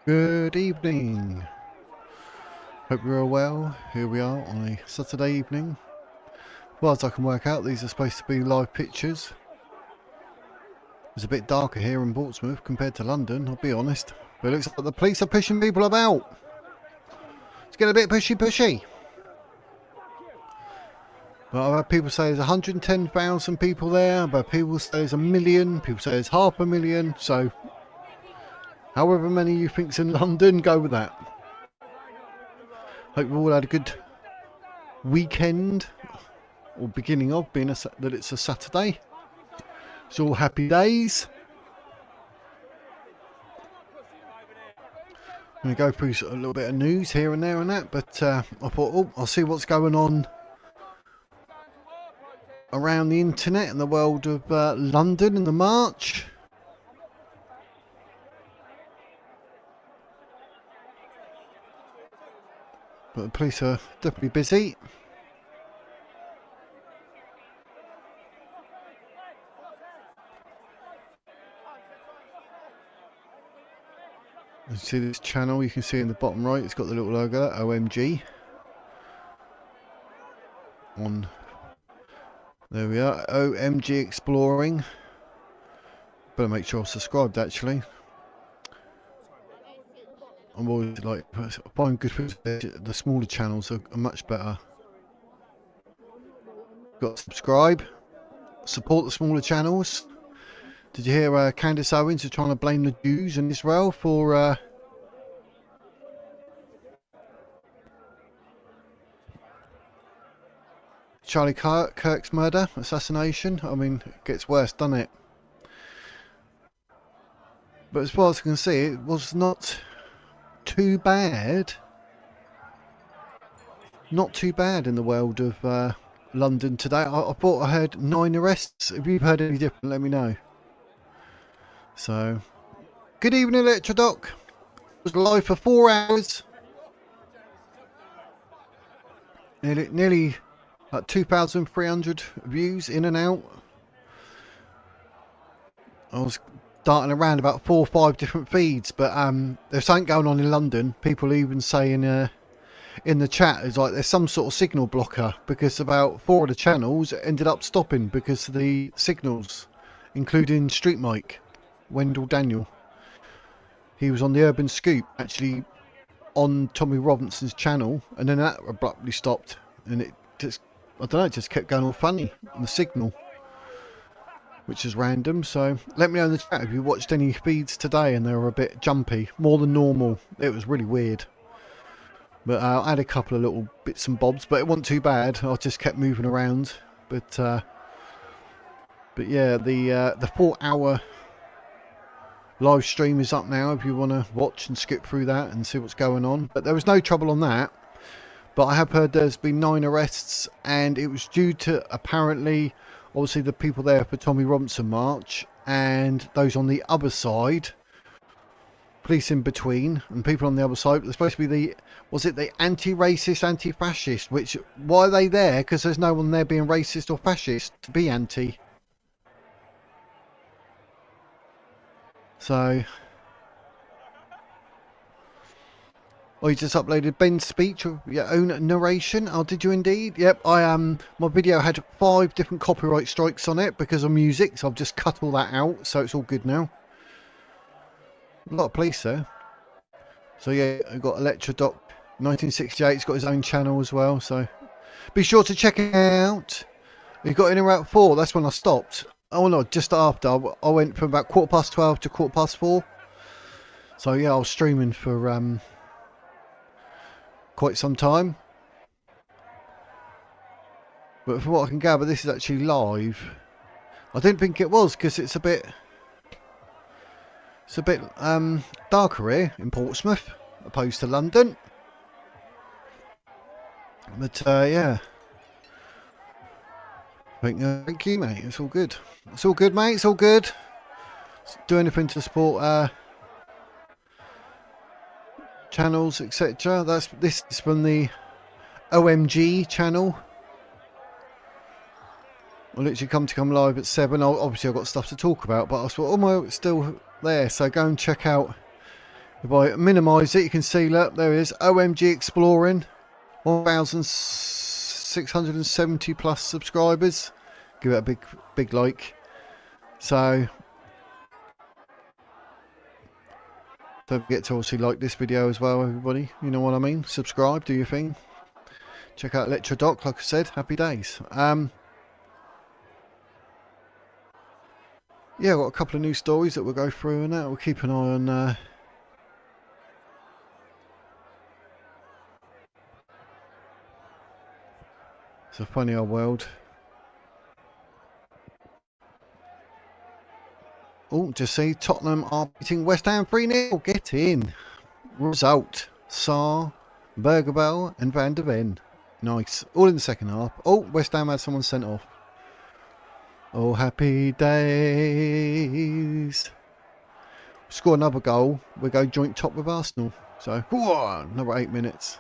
Good evening. Hope you're all well. Here we are on a Saturday evening. Well, as I can work out, these are supposed to be live pictures. It's a bit darker here in Portsmouth compared to London, I'll be honest. But it looks like the police are pushing people about. It's getting a bit pushy. But I've had people say there's 110,000 people there, but people say there's 1 million, people say there's 500,000, so however many you think's in London, go with that. Hope we all had a good weekend, or beginning of, being that it's a Saturday. It's all happy days. I'm going to go through a little bit of news here and there and that, but I thought, I'll see what's going on around the internet and the world of London in the march. But the police are definitely busy. You see this channel, you can see in the bottom right, it's got the little logo there, OMG. There we are, OMG Exploring. Better make sure I'm subscribed actually. I'm always like, find good footage. The smaller channels are much better. Got to subscribe, support the smaller channels. Did you hear Candace Owens is trying to blame the Jews in Israel for Charlie Kirk's murder, assassination? I mean, it gets worse, doesn't it? But as far as I can see, it was not too bad. Not too bad in the world of London today. I thought I heard 9 arrests. If you've heard any different, let me know. So, good evening, Electrodoc. Was live for 4 hours. Nearly 2,300 views in and out. I was darting around about 4 or 5 different feeds, but there's something going on in London. People even saying in the chat is like there's some sort of signal blocker, because about 4 of the channels ended up stopping because of the signals, including Street Mike, Wendell Daniel. He was on the Urban Scoop, actually on Tommy Robinson's channel, and then that abruptly stopped, and it just, I don't know, it just kept going all funny on the signal, which is random. So let me know in the chat if you watched any feeds today and they were a bit jumpy, more than normal. It was really weird. But I had a couple of little bits and bobs, but it wasn't too bad. I just kept moving around. But yeah, the 4-hour live stream is up now if you want to watch and skip through that and see what's going on. But there was no trouble on that. But I have heard there's been 9 arrests, and it was due to apparently, obviously, the people there for Tommy Robinson March and those on the other side, police in between, and people on the other side. They're supposed to be the anti-racist, anti-fascist, which, why are they there? Because there's no one there being racist or fascist to be anti. So, oh, you just uploaded Ben's speech of your own narration. Oh, did you indeed? Yep, my video had 5 different copyright strikes on it because of music, so I've just cut all that out, so it's all good now. A lot of police there. So yeah, I've got Electrodoc 1968. He's got his own channel as well, so be sure to check it out. He got in around 4. That's when I stopped. Oh no, just after. I went from about 12:15 to 4:15. So yeah, I was streaming for quite some time. But from what I can gather, this is actually live. I didn't think it was, because it's a bit darker here in Portsmouth opposed to London. But yeah, thank you, mate. It's all good. It's all good, mate. It's all good. Do anything to support channels, etc. This is from the OMG channel. I literally come live at 7. Obviously I've got stuff to talk about, but I thought, oh my, it's still there, so go and check out If I minimise it, you can see, look, there is OMG Exploring, 1,670 plus subscribers. Give it a big like. So don't forget to obviously like this video as well, everybody. You know what I mean? Subscribe, do your thing. Check out Lecture Doc, like I said, happy days. Yeah, I've got a couple of news stories that we'll go through and that. We'll keep an eye on it's a funny old world. Oh, just see Tottenham are beating West Ham 3-0. Get in. Result: Sarr, Bergerbell and Van der Ven. Nice. All in the second half. Oh, West Ham had someone sent off. Oh, happy days. Score another goal. We go joint top with Arsenal. So, whoa, another 8 minutes.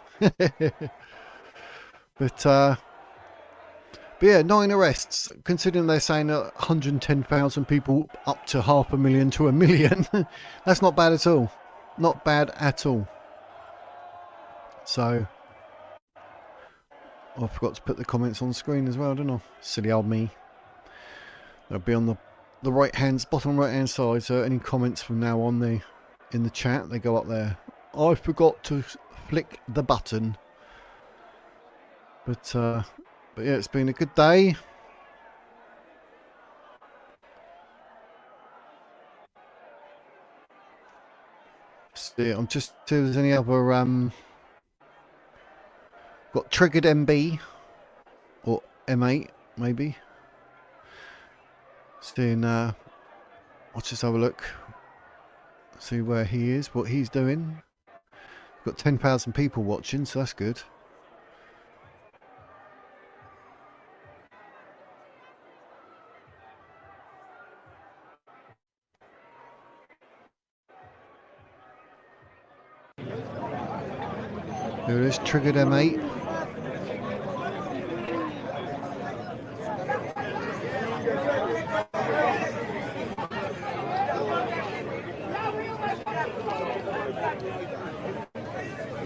But yeah, 9 arrests. Considering they're saying 110,000 people up to 500,000 to 1 million. That's not bad at all. Not bad at all. So, I forgot to put the comments on screen as well, didn't I? Silly old me. They'll be on the bottom right hand side. So any comments from now on in the chat, they go up there. I forgot to flick the button. But yeah, it's been a good day. See, I'm just see if there's any other got triggered MB or M8 maybe. Seeing let's just have a look. See where he is, what he's doing. Got 10,000 people watching, so that's good. There it is, triggered M8.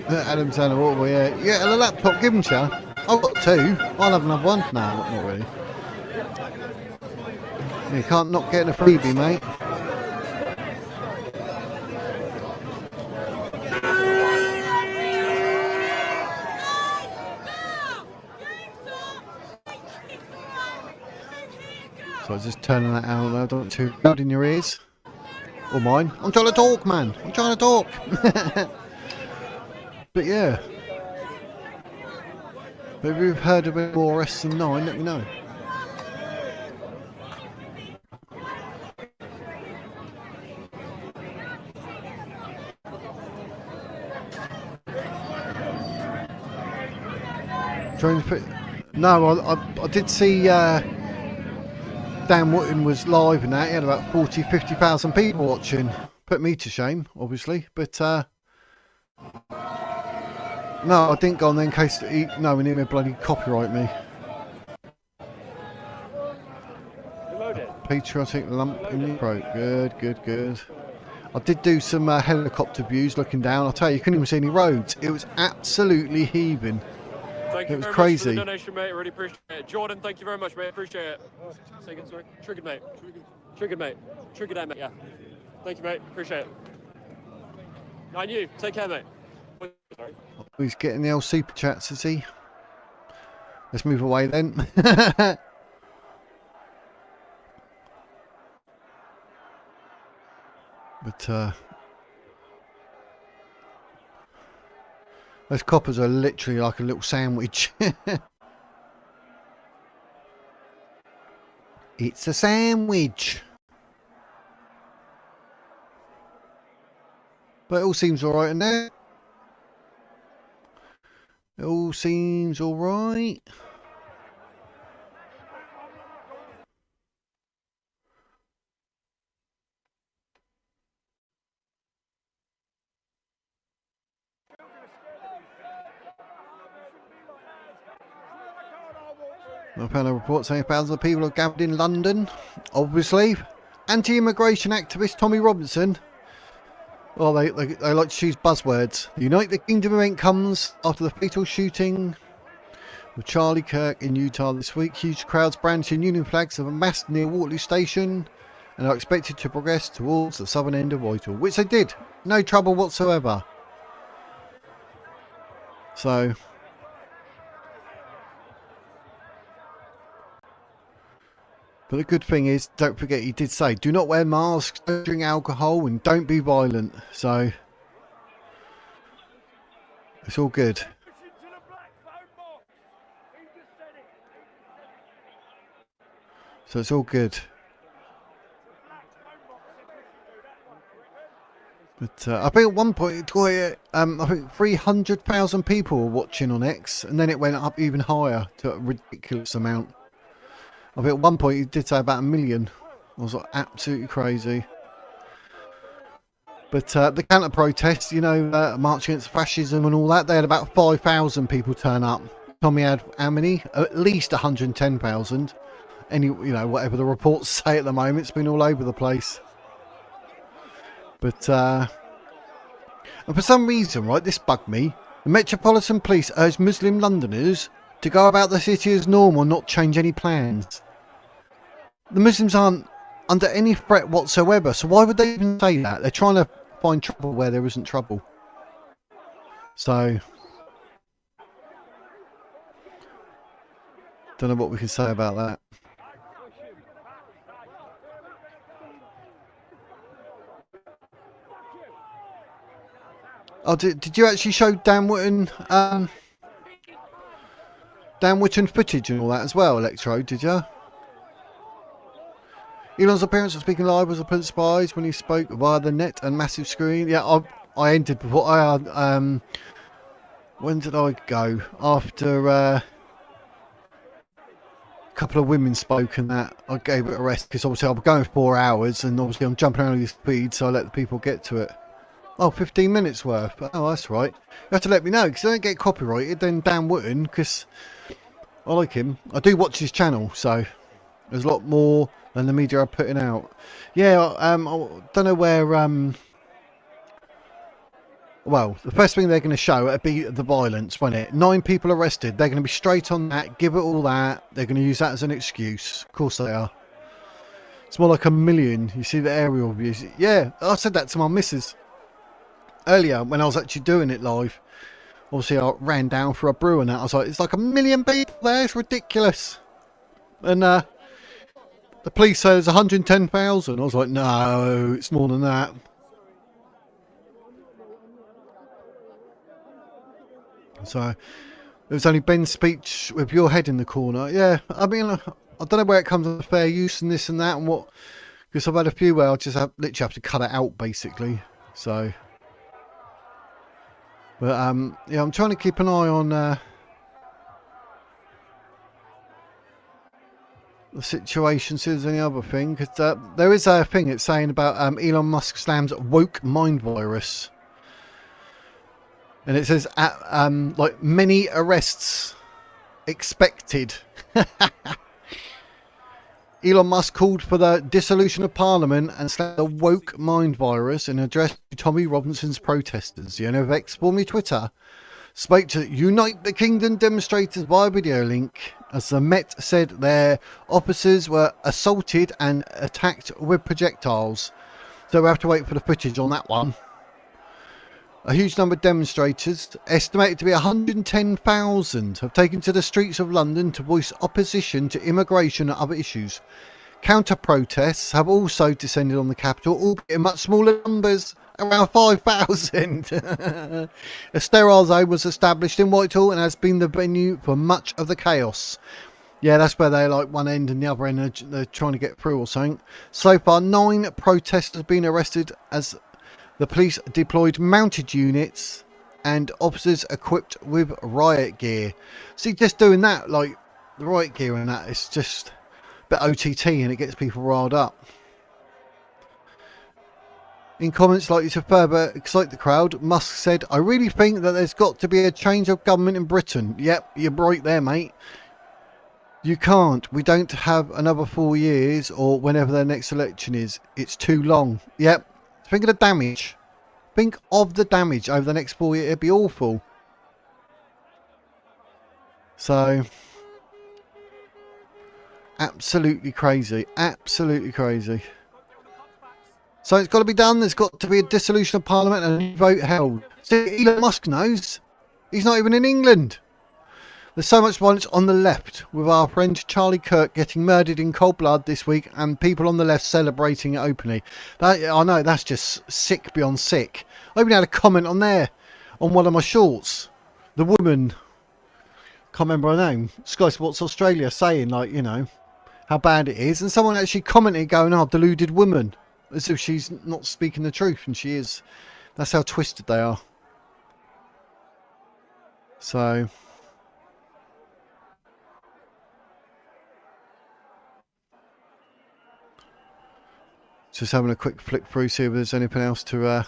Adam's on the waterway, yeah, and a laptop, give him to you. I've got 2. I'll have another one. No, not really. You can't not get a freebie, mate. So I was just turning that out now, don't too loud in your ears. Or mine. I'm trying to talk, man. I'm trying to talk. But yeah. Maybe you've heard of any more arrests than 9, let me know. Trying to put... No, I did see Dan Wootton was live and that. He had about 50,000 people watching. Put me to shame, obviously. But no, I didn't go on there in case we need to bloody copyright me. Patriotic lump in your throat. Good. I did do some helicopter views looking down. I'll tell you, you couldn't even see any roads. It was absolutely heaving. Thank you it was very crazy. Much for the donation, mate. I really appreciate it. Jordan, thank you very much, mate. Appreciate it. Say again, sorry. Triggered, mate. Triggered, mate. Triggered, mate. Yeah. Thank you, mate. Appreciate it. And you. Take care, mate. Sorry. He's getting the old super chats, is he? Let's move away then. But those coppers are literally like a little sandwich. It's a sandwich. But it all seems alright in there. It all seems alright. I found a report saying thousands of people have gathered in London. Obviously, anti-immigration activist Tommy Robinson. Well, they like to choose buzzwords. The United Kingdom event comes after the fatal shooting of Charlie Kirk in Utah this week. Huge crowds brandishing Union flags have amassed near Waterloo Station and are expected to progress towards the southern end of Whitehall, which they did. No trouble whatsoever. So, but the good thing is, don't forget, he did say, do not wear masks, don't drink alcohol, and don't be violent. So, it's all good. So it's all good. But I think at one point, I think 300,000 people were watching on X, and then it went up even higher to a ridiculous amount. I think at one point he did say about 1 million. I was like, absolutely crazy. But the counter protests, you know, march against fascism and all that, they had about 5,000 people turn up. Tommy had how many? At least 110,000. Any, you know, whatever the reports say at the moment, it's been all over the place. But and for some reason, right, this bugged me. The Metropolitan Police urged Muslim Londoners to go about the city as normal and not change any plans. The Muslims aren't under any threat whatsoever, so why would they even say that? They're trying to find trouble where there isn't trouble. So, don't know what we can say about that. Oh, did you actually show Dan Wotton footage and all that as well, Electro, did you? Elon's appearance on Speaking Live was a pleasant surprise when he spoke via the net and massive screen. Yeah, I ended before when did I go? After a couple of women spoke and that, I gave it a rest because obviously I'm going 4 hours and obviously I'm jumping around with speed, so I let the people get to it. Oh, 15 minutes worth. Oh, that's right. You have to let me know because I don't get copyrighted. Then Dan Wotton, because I like him. I do watch his channel, so there's a lot more than the media are putting out. Yeah, I don't know where. Well, the first thing they're going to show it'll be the violence, won't it? 9 people arrested. They're going to be straight on that. Give it all that. They're going to use that as an excuse. Of course they are. It's more like 1 million. You see the aerial views. Yeah, I said that to my missus earlier when I was actually doing it live. Obviously I ran down for a brew and that. I was like, it's like 1 million people there, it's ridiculous. And the police say there's 110,000. I was like, no, it's more than that. So it was only Ben's speech with your head in the corner. Yeah, I mean, I don't know where it comes to fair use and this and that and what, because I've had a few where I just literally have to cut it out basically. So, but yeah, I'm trying to keep an eye on the situation, see if there's any other thing, because there is a thing it's saying about Elon Musk slams woke mind virus, and it says like many arrests expected. Elon Musk called for the dissolution of Parliament and slammed the woke mind virus in an address to Tommy Robinson's protesters. The owner of X, formerly Twitter, spoke to Unite the Kingdom demonstrators via video link as the Met said their officers were assaulted and attacked with projectiles. So we have to wait for the footage on that one. A huge number of demonstrators, estimated to be 110,000, have taken to the streets of London to voice opposition to immigration and other issues. Counter-protests have also descended on the capital, albeit in much smaller numbers, around 5,000. A sterile zone was established in Whitehall and has been the venue for much of the chaos. Yeah, that's where they're like one end and the other end they're trying to get through or something. So far, 9 protesters have been arrested as the police deployed mounted units and officers equipped with riot gear. See, just doing that, like the riot gear and that, it's just a bit OTT and it gets people riled up. In comments likely to further excite the crowd, Musk said, I really think that there's got to be a change of government in Britain. Yep, you're right there, mate. You can't. We don't have another 4 years or whenever the next election is. It's too long. Yep. Think of the damage. Think of the damage over the next 4 years. It'd be awful. So, absolutely crazy. Absolutely crazy. So it's got to be done. There's got to be a dissolution of Parliament and a new vote held. See, Elon Musk knows. He's not even in England. There's so much violence on the left, with our friend Charlie Kirk getting murdered in cold blood this week and people on the left celebrating it openly. I know, that's just sick beyond sick. I even had a comment on there, on one of my shorts. The woman, can't remember her name, Sky Sports Australia, saying, like, you know, how bad it is. And someone actually commented going, oh, deluded woman. As if she's not speaking the truth, and she is. That's how twisted they are. So, just having a quick flick through, see if there's anything else to...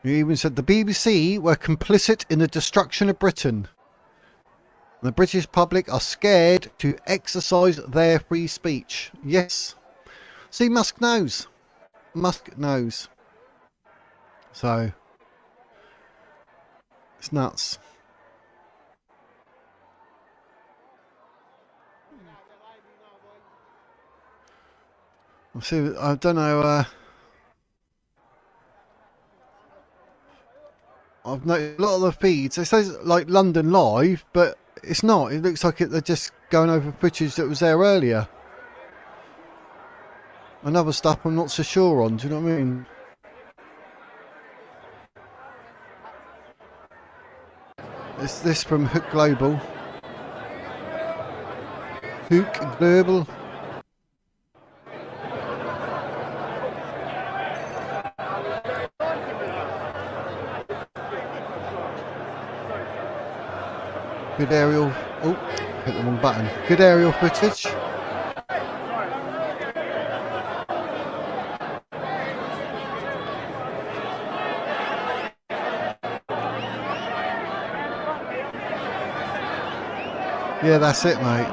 You even said the BBC were complicit in the destruction of Britain. The British public are scared to exercise their free speech. Yes. See, Musk knows. Musk knows. So, it's nuts. See, I don't know. I've noticed a lot of the feeds. It says like London Live, but it's not. It looks like they're just going over footage that was there earlier. And other stuff I'm not so sure on. Do you know what I mean? It's this from Hook Global. Hook Global. Good aerial. Oh, hit the wrong button. Good aerial footage. Yeah, that's it, mate.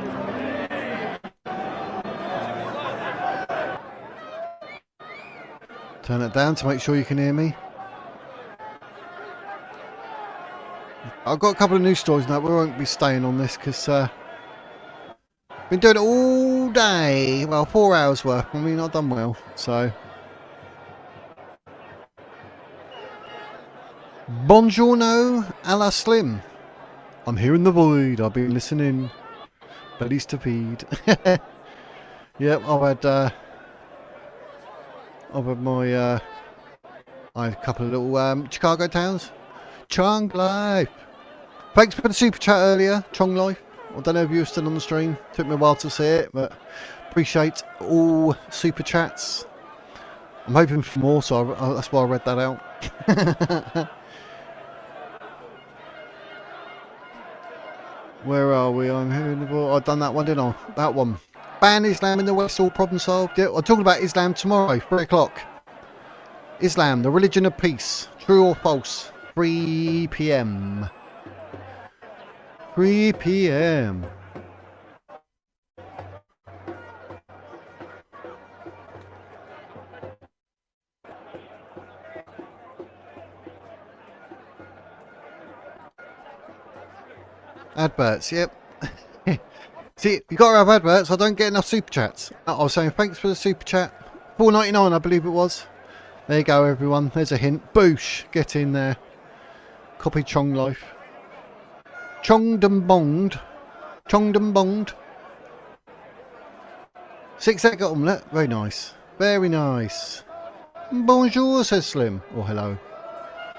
Turn it down to make sure you can hear me. I've got a couple of news stories now. We won't be staying on this because been doing it all day. Well, 4 hours worth. I mean, I've done well. So, buongiorno alla Slim. I'm here in the void. I've been listening. Bellies to feed. Yep, I've had my I had a couple of little Chicago towns. Chong Life. Thanks for the super chat earlier, Chong Life. I don't know if you were still on the stream. Took me a while to see it, but appreciate all super chats. I'm hoping for more, so that's why I read that out. Where are we? I'm here in the world. I've done that one, didn't I? That one. Ban Islam in the West, all problem solved. Yeah, I'm talking about Islam tomorrow, 3 o'clock. Islam, the religion of peace. True or false? 3 p.m. 3 p.m. Adverts, yep. See, you got to have adverts. I don't get enough super chats. I was saying thanks for the super chat. $4.99, I believe it was. There you go, everyone. There's a hint. Boosh, get in there. Copy Chong Life. Chong dum bonged. Chong dum bonged. 6-egg omelette. Very nice. Very nice. Bonjour, says Slim. Or hello.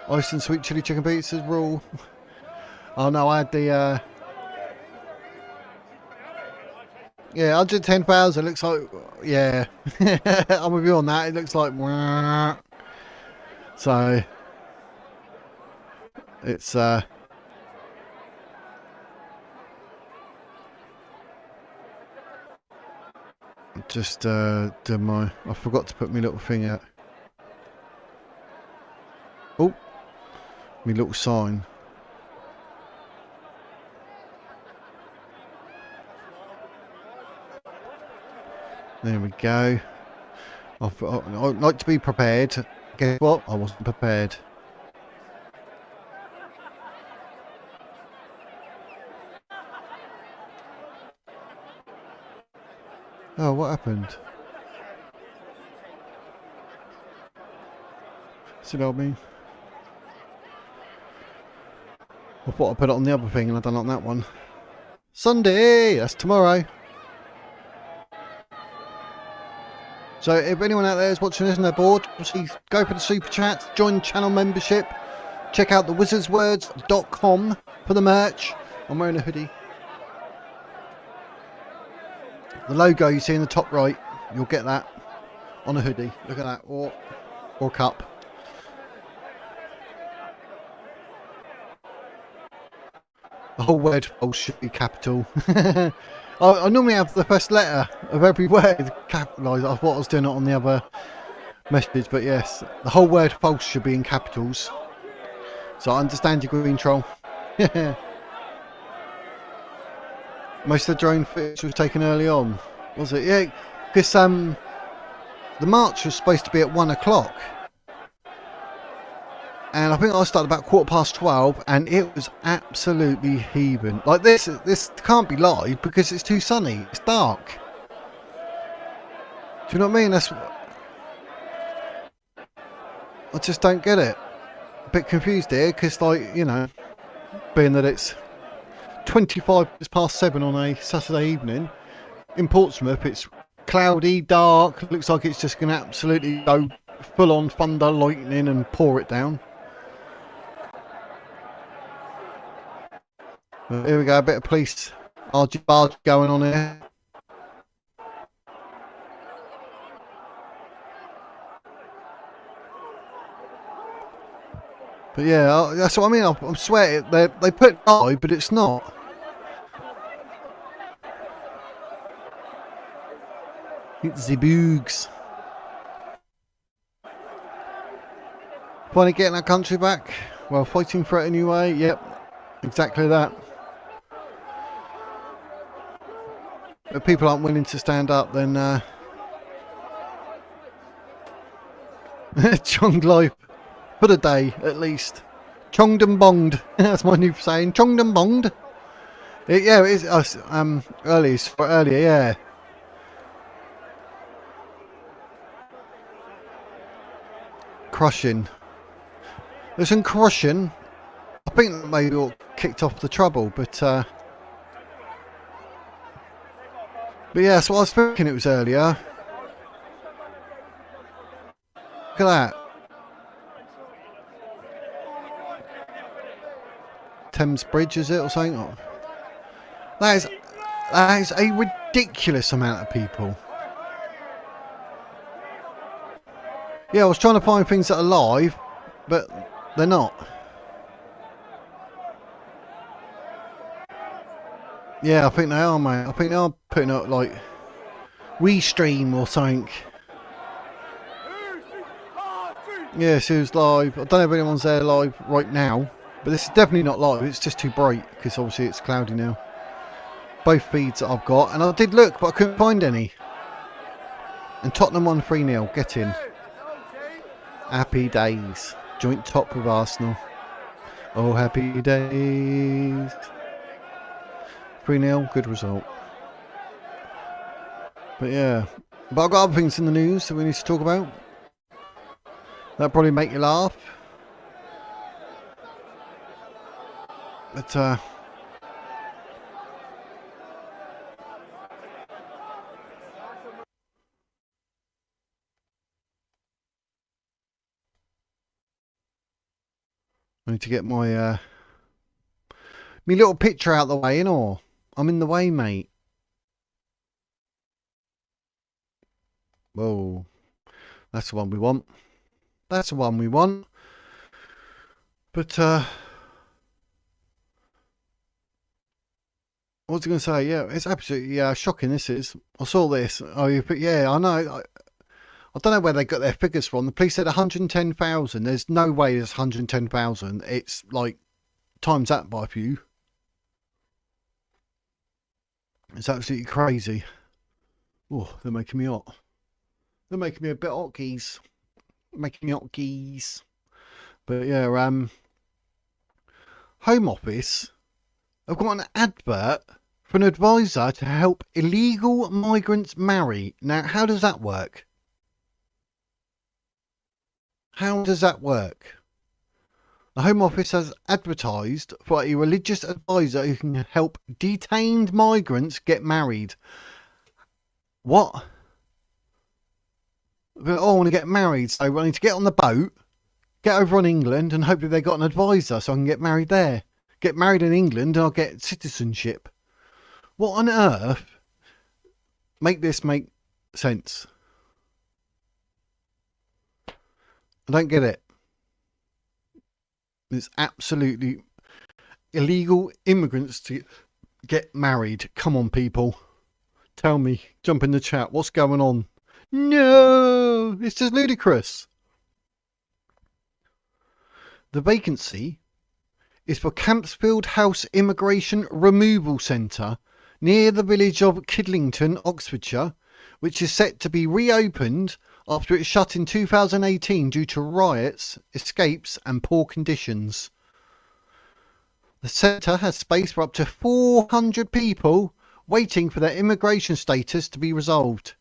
Ice and sweet chili chicken pizzas rule. Oh no, I had the yeah, 110,000 looks like, yeah. I'm with you on that. It looks like so it's just do my, I forgot to put my little thing out. Oh, my little sign. There we go. I'd like to be prepared. Guess what? I wasn't prepared. Oh, what happened? See what I mean? I thought I put it on the other thing and I done it on that one. Sunday! That's tomorrow. So if anyone out there is watching this and they're bored, obviously go for the super chat, join channel membership, check out the wizardswords.com for the merch. I'm wearing a hoodie. The logo you see in the top right, you'll get that on a hoodie. Look at that, or cup. The whole word should be capital. I normally have the first letter of every word capitalised. I thought I was doing it on the other message, but yes, the whole word false should be in capitals. So I understand your green troll. Most of the drone footage was taken early on, was it? Yeah, because the march was supposed to be at 1 o'clock. And I think I started about 12:15, and it was absolutely heaving. Like this can't be live because it's too sunny. It's dark. Do you know what I mean? I just don't get it. A bit confused here because, like, you know, being that it's 7:25 on a Saturday evening in Portsmouth, it's cloudy, dark. Looks like it's just going to absolutely go full on thunder, lightning, and pour it down. Here we go, a bit of police argy-bargy going on here. But yeah, that's what I mean. I swear they put live, but it's not. It's the boogs. Finally getting our country back. Well, fighting for it anyway. Yep, exactly that. If people aren't willing to stand up, then chonged life for the day at least. Chonged and bonged. That's my new saying. Chonged and bonged. Yeah, it is. Earlier, yeah. Crushing. There's some crushing. I think that maybe all kicked off the trouble, but yeah, so I was thinking it was earlier. Look at that. Thames Bridge, is it, or something? Oh. That is a ridiculous amount of people. Yeah, I was trying to find things that are live, but they're not. Yeah, I think they are, mate. I think they are putting up like WeStream or something. Yes, it was live. I don't know if anyone's there live right now, but this is definitely not live. It's just too bright because obviously it's cloudy now. Both feeds that I've got, and I did look, but I couldn't find any. And Tottenham won 3-0. Get in. Happy days. Joint top with Arsenal. Oh, happy days. 3-0, good result. But yeah, but I've got other things in the news that we need to talk about. That'll probably make you laugh. But I need to get my me little picture out the way, you know. I'm in the way, mate. Whoa. That's the one we want. That's the one we want. But what was I going to say? Yeah, it's absolutely shocking, this is. I saw this. Oh, but yeah, I know. I don't know where they got their figures from. The police said 110,000. There's no way there's 110,000. It's like times that by a few. It's absolutely crazy. Oh, they're making me hot. They're making me a bit hotkeys. Making me hotkeys. But yeah, Home Office, I've got an advert for an advisor to help illegal migrants marry. Now, how does that work? How does that work? The Home Office has advertised for a religious advisor who can help detained migrants get married. What? Oh, I want to get married, so I need to get on the boat, get over on England, and hopefully they got an advisor so I can get married there. Get married in England and I'll get citizenship. What on earth? Make this make sense. I don't get it. It's absolutely illegal immigrants to get married. Come on, people. Tell me. Jump in the chat. What's going on? No! It's just ludicrous. The vacancy is for Campsfield House Immigration Removal Centre near the village of Kidlington, Oxfordshire, which is set to be reopened after it shut in 2018 due to riots, escapes and poor conditions. The centre has space for up to 400 people waiting for their immigration status to be resolved.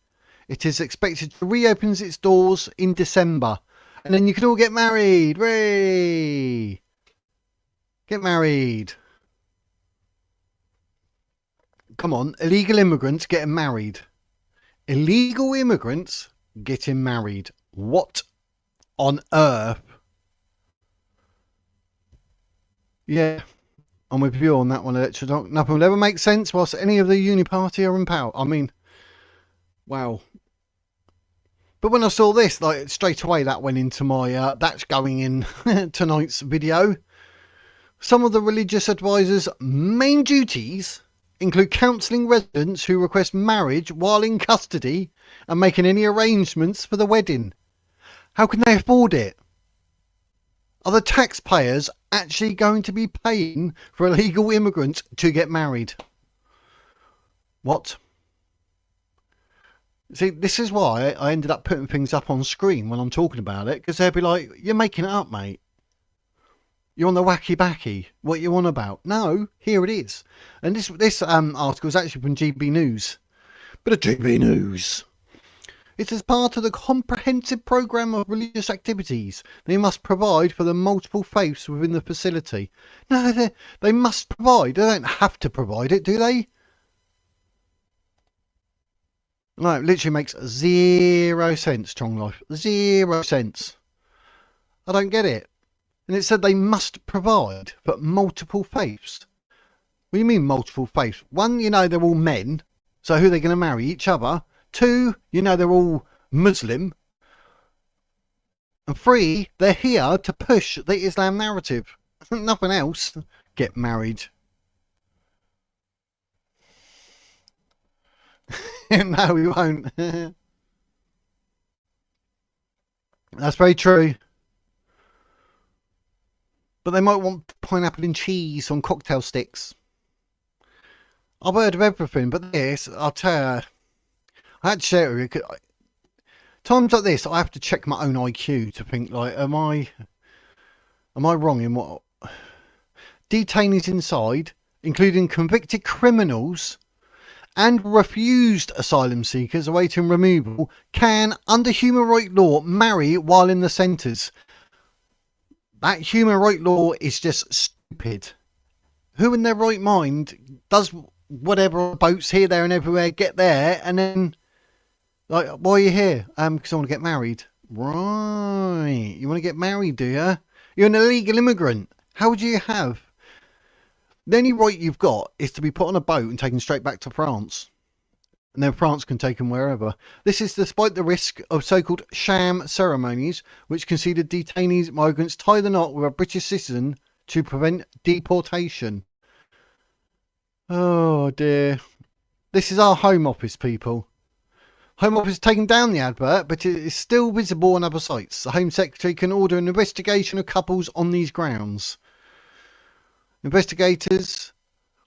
It is expected to reopen its doors in December. And then you can all get married. Hooray! Get married. Come on, illegal immigrants getting married. Illegal immigrants getting married. What on earth? Yeah, I'm with you on that one, Electrodonk. Nothing will ever make sense whilst any of the uni party are in power. I mean, wow. But when I saw this, like straight away, that went into my that's going in tonight's video. Some of the religious advisors' main duties include counselling residents who request marriage while in custody and making any arrangements for the wedding. How can they afford it? Are the taxpayers actually going to be paying for illegal immigrants to get married? What? See, this is why I ended up putting things up on screen when I'm talking about it, because they'll be like, you're making it up, mate. You're on the wacky backy. What you on about? No, here it is. And this article is actually from GB News. Bit of GB News. It's as part of the comprehensive programme of religious activities they must provide for the multiple faiths within the facility. No, they must provide. They don't have to provide it, do they? No, it literally makes 0 sense, Chong Life. 0 sense. I don't get it. And it said they must provide for multiple faiths. What do you mean multiple faiths? One, you know, they're all men. So who are they going to marry? Each other. 2, you know, they're all Muslim. And 3, they're here to push the Islam narrative. Nothing else. Get married. No, we won't. That's very true. But they might want pineapple and cheese on cocktail sticks. I've heard of everything, but this, I'll tell you, I had to share it with you. Times like this, I have to check my own IQ to think, like, am I wrong in what? Detainees inside, including convicted criminals and refused asylum seekers awaiting removal, can, under human rights law, marry while in the centres. That human rights law is just stupid. Who in their right mind does whatever, boats here, there and everywhere, get there, and then, like, why are you here? Because I want to get married. Right. You want to get married, do you? You're an illegal immigrant. How would you have? The only right you've got is to be put on a boat and taken straight back to France. And then France can take them wherever. This is despite the risk of so-called sham ceremonies, which consider detainees migrants tie the knot with a British citizen to prevent deportation. Oh dear. This is our Home Office, people. Home Office has taken down the advert, but it is still visible on other sites. The Home Secretary can order an investigation of couples on these grounds. Investigators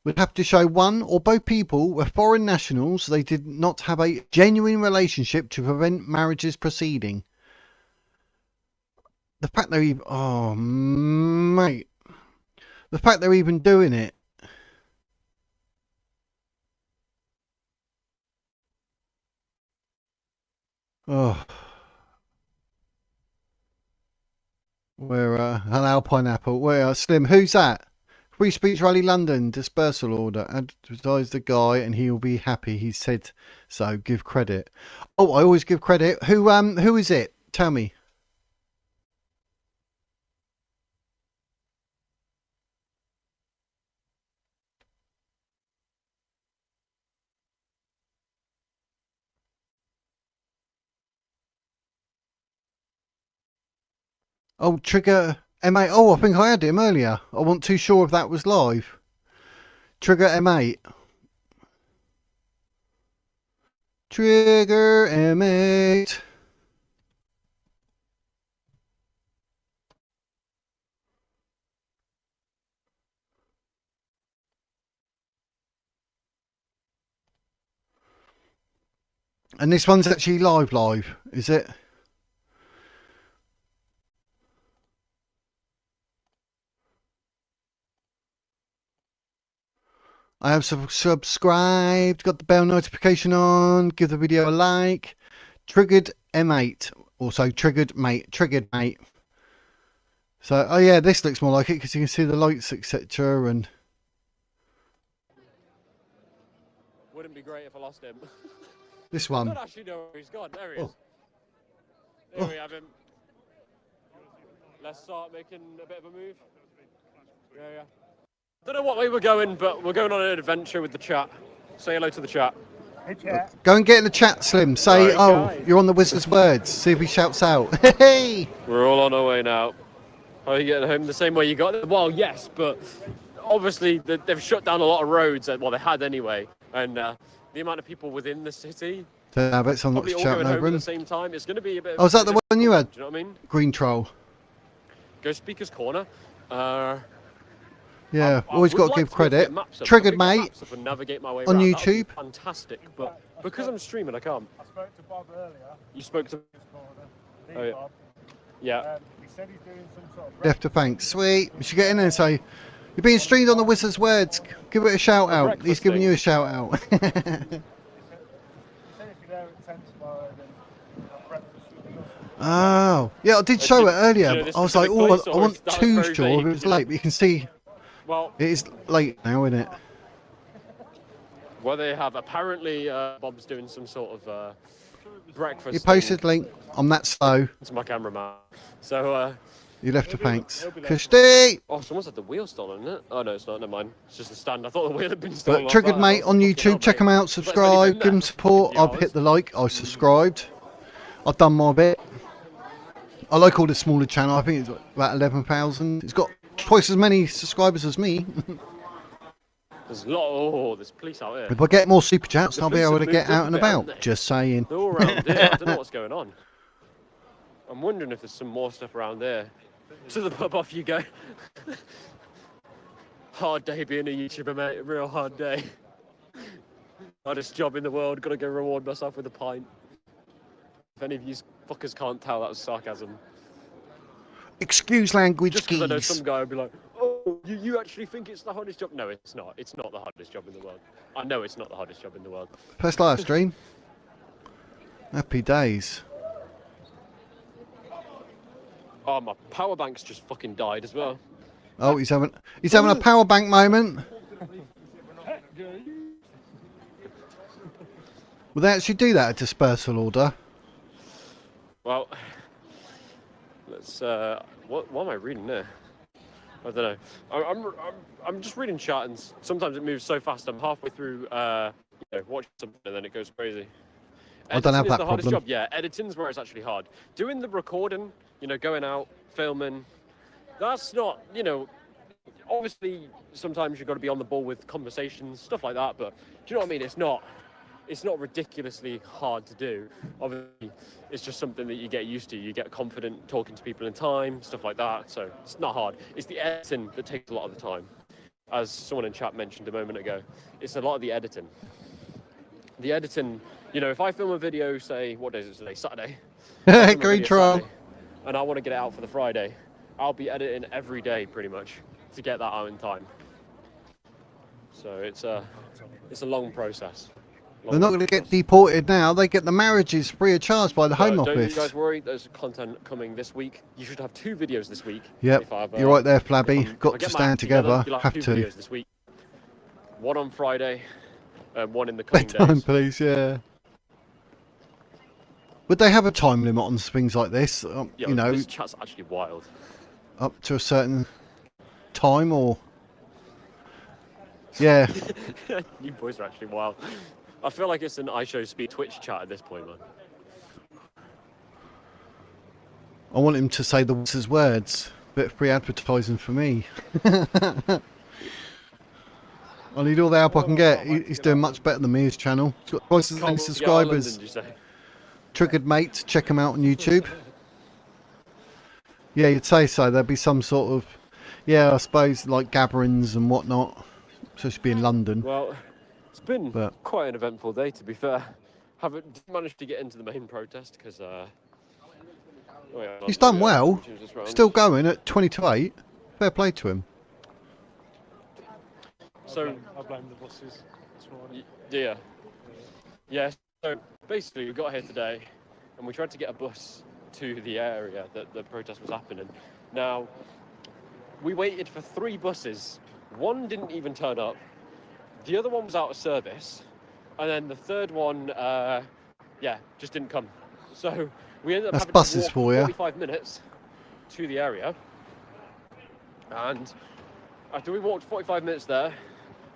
would have to show one or both people were foreign nationals. They did not have a genuine relationship to prevent marriages proceeding. The fact they're even... Oh, mate. The fact they're even doing it. Oh. Where, hello, pineapple. Where, Slim, who's that? Free Speech Rally London, dispersal order. Advertise the guy and he'll be happy. He said so. Give credit. Oh, I always give credit. Who is it? Tell me. Oh, Trigger M8. Oh, I think I had him earlier. I wasn't too sure if that was live. Trigger M8. Trigger M8. And this one's actually live, is it? I have subscribed, got the bell notification on, give the video a like. Triggered M8, also triggered mate. So, oh yeah, this looks more like it because you can see the lights, etc. And Wouldn't be great if I lost him. this I one. don't actually know where he's gone. There he is. Oh. There we have him. Let's start making a bit of a move. Yeah. Don't know what way we're going, but we're going on an adventure with the chat. Say hello to the chat. Hey, chat. Go and get in the chat, Slim. Say, Right, oh, guys. you're on the Wizard's Words. See if he shouts out. Hey! We're all on our way now. Are you getting home the same way you got there? Well, yes, but obviously they've shut down a lot of roads. Well, they had anyway. And the amount of people within the city I bet I'm not probably all shouting going home over at the him. same time. It's going to be a bit. Oh, is that the one you had? Do you know what I mean? Green Troll. Go Speaker's Corner. Yeah, I always would got to like give be able credit. get maps up. Triggered, If I could get mate. maps up and navigate my way On around, that would be YouTube. fantastic, but because I'm streaming, I can't. I spoke to Bob earlier. You spoke to. The Oh, yeah. Bob. Yeah. He said he's doing some sort of. Left to thanks. Sweet. You should get in there and say, you're being streamed on the Wizard's Words. Give it a shout out. breakfast He's giving thing. you a shout out. He said if you're there at 10 tomorrow, then have breakfast with me or something. Oh, yeah, I did show it earlier. you know, but this I was like, specific oh, place, I or want is that two very straw if vague? it was late. But you can see Well, it is late now, isn't it? well, they have apparently Bob's doing some sort of breakfast. You posted link. I'm that slow. It's my cameraman. So. You left to thanks. Kirsty! Oh, someone's had the wheel stolen, isn't it? Oh no, it's not. Never mind. It's just a stand. I thought the wheel had been stolen. But Triggered Mate on YouTube. Check him out. It's not even Subscribe. been Give him there. support. Yeah, I've hit the like. I subscribed. I've done my bit. I like all the smaller channel. I think it's about 11,000. It's got twice as many subscribers as me. There's a lot. Oh, there's police out here. If I get more super chats, The I'll be police able have to get moved up out a and bit, haven't about. they? Just saying. They're all around here. I don't know what's going on. I'm wondering if there's some more stuff around there. To the pub, off you go. Hard day being a YouTuber, mate. A real hard day. Hardest job in the world. Gotta go reward myself with a pint. If any of you fuckers can't tell, that was sarcasm. Excuse language, Just because I know geese. some guy would be like, oh, you actually think it's the hardest job? No, it's not. It's not the hardest job in the world. I know it's not the hardest job in the world. First live stream. Happy days. Oh, my power bank's just fucking died as well. Oh, he's having a power bank moment. Will they actually do that at dispersal order? Well, let's. What am I reading there? I don't know. I'm just reading chat, and sometimes it moves so fast. I'm halfway through, watching something, and then it goes crazy. I don't have Editing is that the hardest problem. job. Yeah, editing's where it's actually hard. Doing the recording, going out, filming, that's not, obviously sometimes you've got to be on the ball with conversations, stuff like that. But do you know what I mean? It's not ridiculously hard to do. Obviously, it's just something that you get used to. You get confident talking to people in time, stuff like that. So it's not hard. It's the editing that takes a lot of the time. as someone in chat mentioned a moment ago, it's a lot of the editing. The editing, you know, if I film a video, say, what day is it today? Saturday. Green trial. And I want to get it out for the Friday, I'll be editing every day pretty much to get that out in time. So it's a long process. They're not going to get deported now. They get the marriages free of charge by the Home Office. Don't you guys worry. There's content coming this week. You should have 2 videos this week. Yep, you're right there, Flabby. Got to stand together. Have 2 to. videos this week. One on Friday, one in the coming Bedtime, days. please. Yeah. Would they have a time limit on things like this? You know, this chat's actually wild. Up to a certain time, or yeah. You boys are actually wild. I feel like it's an I Show Speed Twitch chat at this point, man. I want him to say the Wizard's words. Bit of free advertising for me. I need all the help I can get. He's doing much better than me, his channel. He's got twice as many subscribers. Triggered Mate, check him out on YouTube. Yeah, you'd say so. There'd be some sort of, yeah, I suppose, like gatherings and whatnot. Supposed to be in London. Well, it's been quite an eventful day, to be fair. Haven't managed to get into the main protest because he's done well. Still going at 20 to 8. Fair play to him. So I blame the buses this morning. Yeah. So basically, we got here today, and we tried to get a bus to the area that the protest was happening. Now, we waited for 3 buses. One didn't even turn up. The other one was out of service, and then the third one, just didn't come. So we ended up having to walk 45 minutes to the area, and after we walked 45 minutes there,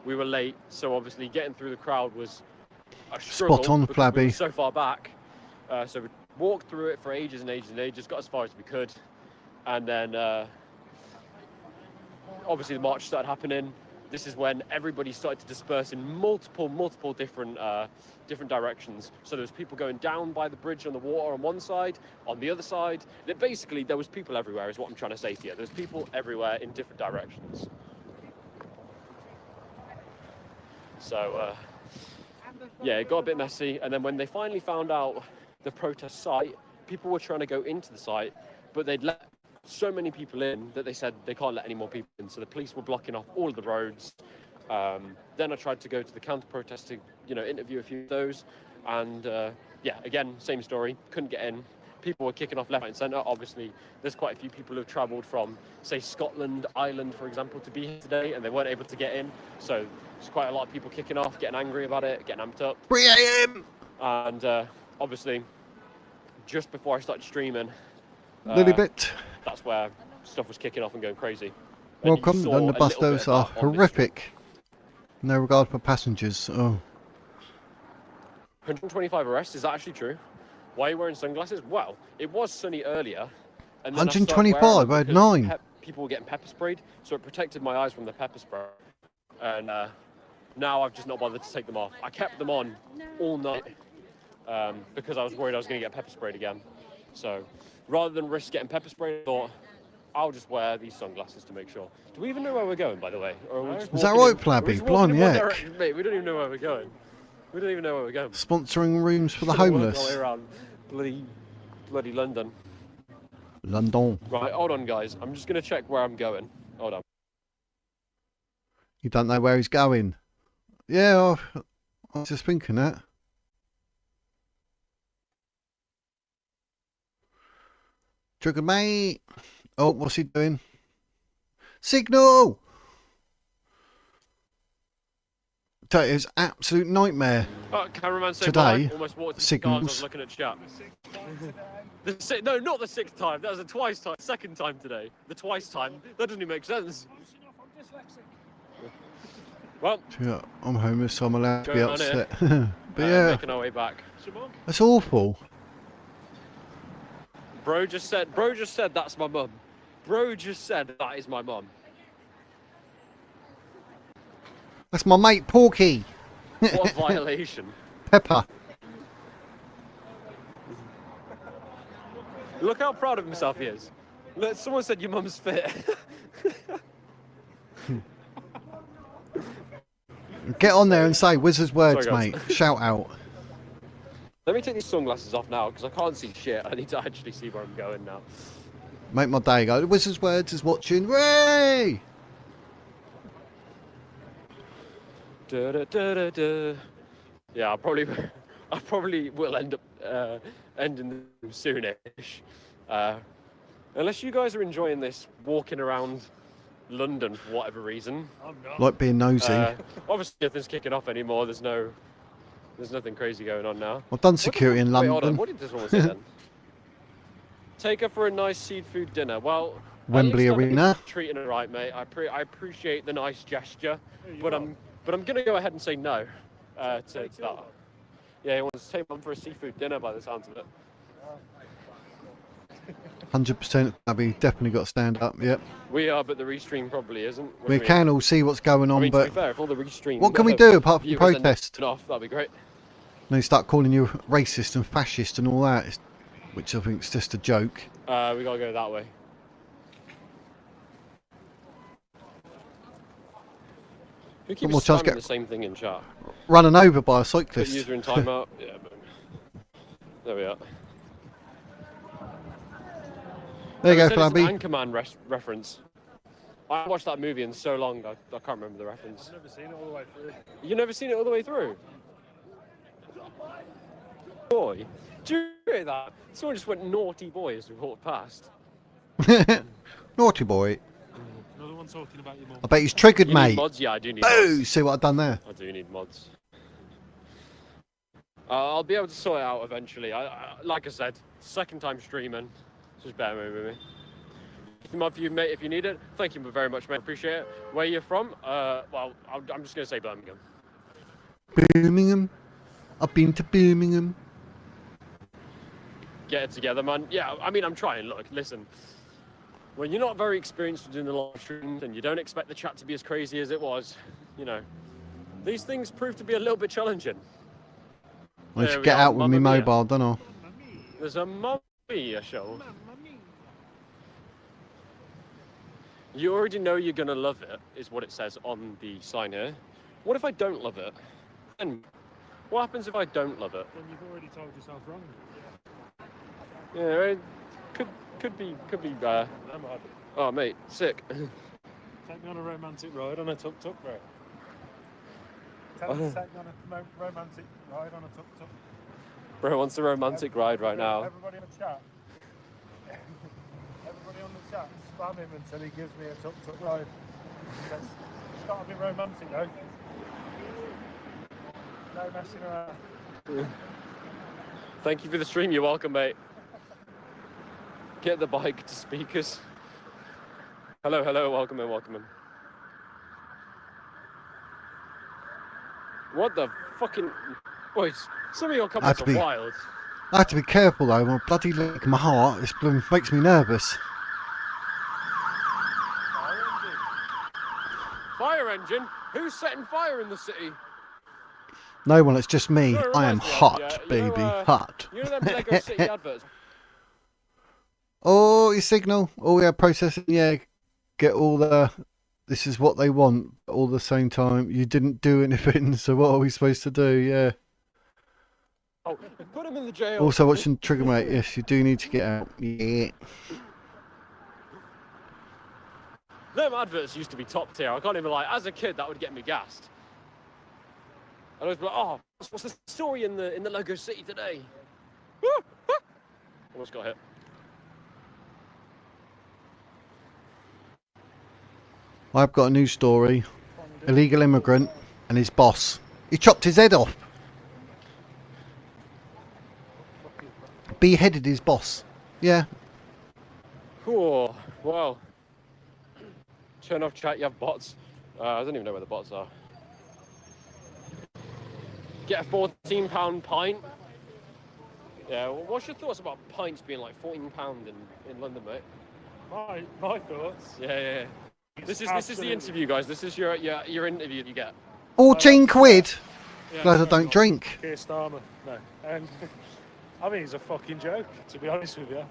we were late. So obviously, getting through the crowd was a struggle. Spot on, Flabby. We were so far back, so we walked through it for ages and ages and ages, got as far as we could, and then obviously the march started happening. This is when everybody started to disperse in multiple different directions. So there was people going down by the bridge on the water on one side, on the other side. Basically, there was people everywhere, is what I'm trying to say to you. There's people everywhere in different directions. So, it got a bit messy. And then when they finally found out the protest site, people were trying to go into the site, but they'd let so many people in that they said they can't let any more people in. So the police were blocking off all of the roads. Then I tried to go to the counter-protest to, interview a few of those. And again, same story, couldn't get in. People were kicking off left, right and centre. Obviously, there's quite a few people who've travelled from, say, Scotland, Ireland, for example, to be here today, and they weren't able to get in. So there's quite a lot of people kicking off, getting angry about it, getting amped up. 3 a.m. And obviously, just before I started streaming, little bit. That's where stuff was kicking off and going crazy. Welcome. Then the bus stops are horrific. No regard for passengers. Oh. 125 arrests. Is that actually true? Why are you wearing sunglasses? Well, it was sunny earlier. And 125. I had 9. People were getting pepper sprayed, so it protected my eyes from the pepper spray. And now I've just not bothered to take them off. I kept them on all night because I was worried I was going to get pepper sprayed again. So rather than risk getting pepper sprayed, I thought I'll just wear these sunglasses to make sure. Do we even know where we're going, by the way? Or are we just is that right, Flabby? Blimey, heck. Mate, we don't even know where we're going. We don't even know where we're going. Sponsoring rooms for the homeless. All the way around bloody London. London. Right, hold on, guys. I'm just going to check where I'm going. Hold on. You don't know where he's going? Yeah, I was just thinking that. Trigger Mate. Oh, what's he doing? Signal! Tell you, it's an absolute nightmare. Cameraman today. Almost walked into Signals. cars. I was looking at chat. No, not the 6th time. That was the twice time. 2nd time today. The twice time. That doesn't even make sense. Well, yeah, I'm homeless, so I'm allowed to be upset. But making our way back. That's awful. Bro just said that's my mum. Bro just said that is my mum. That's my mate Porky. What a violation. Pepper. Look how proud of himself he is. Look, someone said your mum's fit. Get on there and say Wizard's words, Sorry, mate. guys. Shout out. Let me take these sunglasses off now because I can't see shit. I need to actually see where I'm going now. Make my day. Go. Wizard's words is watching. Way. Da, da, da, da, da. Yeah, I probably will end up ending them soonish. Unless you guys are enjoying this walking around London for whatever reason. I'm not. Like being nosy. Obviously, nothing's kicking off anymore. There's nothing crazy going on now. I've done security in Wait, hold on. London. What did this one say then? Take her for a nice seafood dinner. Well, Wembley at least I'm Arena. treating her right, mate. I appreciate the nice gesture, but I'm gonna go ahead and say no to that. Yeah, he wants to take mum for a seafood dinner by the sounds of it. 100%. Abby definitely got to stand up. Yep. We are, but the restream probably isn't. What do We you mean? can all see what's going on, I mean, to but be fair, if all the restream. what can we do apart from viewers are protest? off, that'd be great. They start calling you racist and fascist and all that, which I think is just a joke. We gotta go that way. Who keeps more chance spamming get- the same thing in chat? Running over by a Put cyclist. user in timeout. Yeah, boom. There we are. There you go, It's an Flabby. Anchorman reference. I haven't watched that movie in so long, I can't remember the reference. I've never seen it all the way through. You've never seen it all the way through? Boy, do you hear that? Someone just went naughty boy as we walked past. Naughty boy. Another one talking about your mum. I bet he's triggered, You mate. need mods? Yeah, I do need Boo! mods. See what I've done there? I do need mods. I'll be able to sort it out eventually. Like I said, second time streaming. Just bear with me. Mod for you, mate, if you need it. Thank you very much, mate. Appreciate it. Where you're from? Well, I'm just going to say Birmingham. Birmingham. I've been to Birmingham. Get it together, man. Yeah, I mean, I'm trying. Look, listen. When you're not very experienced with doing the live streams and you don't expect the chat to be as crazy as it was, you know, these things prove to be a little bit challenging. I There should we get are, out with my Mamma Mia. mobile, don't I? There's a Mamma Mia show. You already know you're going to love it, is what it says on the sign here. What if I don't love it? And what happens if I don't love it? Then you've already told yourself wrong. Yeah, it could be. Oh, mate, sick. Take me on a romantic ride on a tuk-tuk, bro. Take me on a romantic ride on a tuk-tuk. Bro wants a romantic ride right now. Everybody in the chat. Everybody on the chat, spam him until he gives me a tuk-tuk ride. It's got to be romantic, though. No messing around. Thank you for the stream. You're welcome, mate. Get the bike to speakers. Hello, welcome in. What the fucking... Boys, some of your comments are wild. I have to be careful though, my bloody leg, my heart, this bloom makes me nervous. Fire engine? Who's setting fire in the city? No one, it's just me. No, it I am reminds me of, hot, yeah, you baby, know, hot. You know them Lego City adverts? Oh, your signal. Oh, yeah, processing. Yeah, get all the... This is what they want, all the same time. You didn't do anything, so what are we supposed to do? Yeah. Oh, put him in the jail. Also watching Trigger Mate. Yes, you do need to get out. Yeah. Them adverts used to be top tier. I can't even lie. As a kid, that would get me gassed. And I was like, oh, what's the story in the Lego City today? Almost got hit. I've got a news story. Illegal immigrant and his boss. He chopped his head off. Beheaded his boss. Yeah. Cool. Well, turn off chat. You have bots. I don't even know where the bots are. Get a £14 pint. Yeah. Well, what's your thoughts about pints being like £14 in London, mate? My thoughts. Yeah. This is the interview, guys. This is your interview you get. 14 quid. Yeah, Glad I don't drink. Keir Starmer. No. I mean, it's a fucking joke, to be honest with you.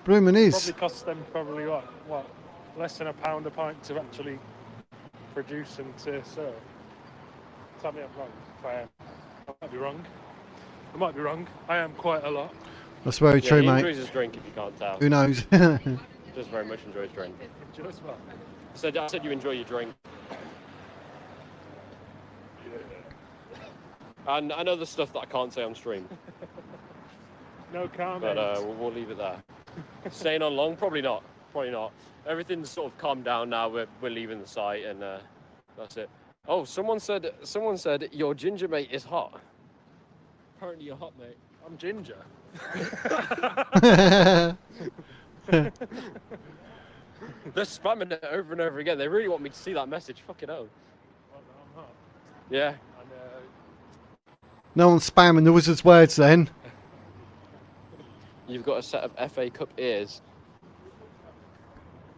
Bloomin' is. Probably costs them what, less than £1 a pint to actually produce and to serve. tell me I'm wrong. If I am, I might be wrong. I might be wrong. I am quite a lot. That's very true, he mate. enjoys his drink, if you can't tell. Who knows? Does very much enjoy his drink. Enjoys what? I said you enjoy your drink. And other stuff that I can't say on stream. No comment. But we'll leave it there. Staying on long? Probably not. Probably not. Everything's sort of calmed down now. We're leaving the site, and that's it. Oh, someone said your ginger mate is hot. Apparently you're hot, mate. I'm ginger. They're spamming it over and over again. They really want me to see that message. Fucking hell. I'm hot. Yeah. And, No one's spamming the wizard's words then. You've got a set of FA Cup ears.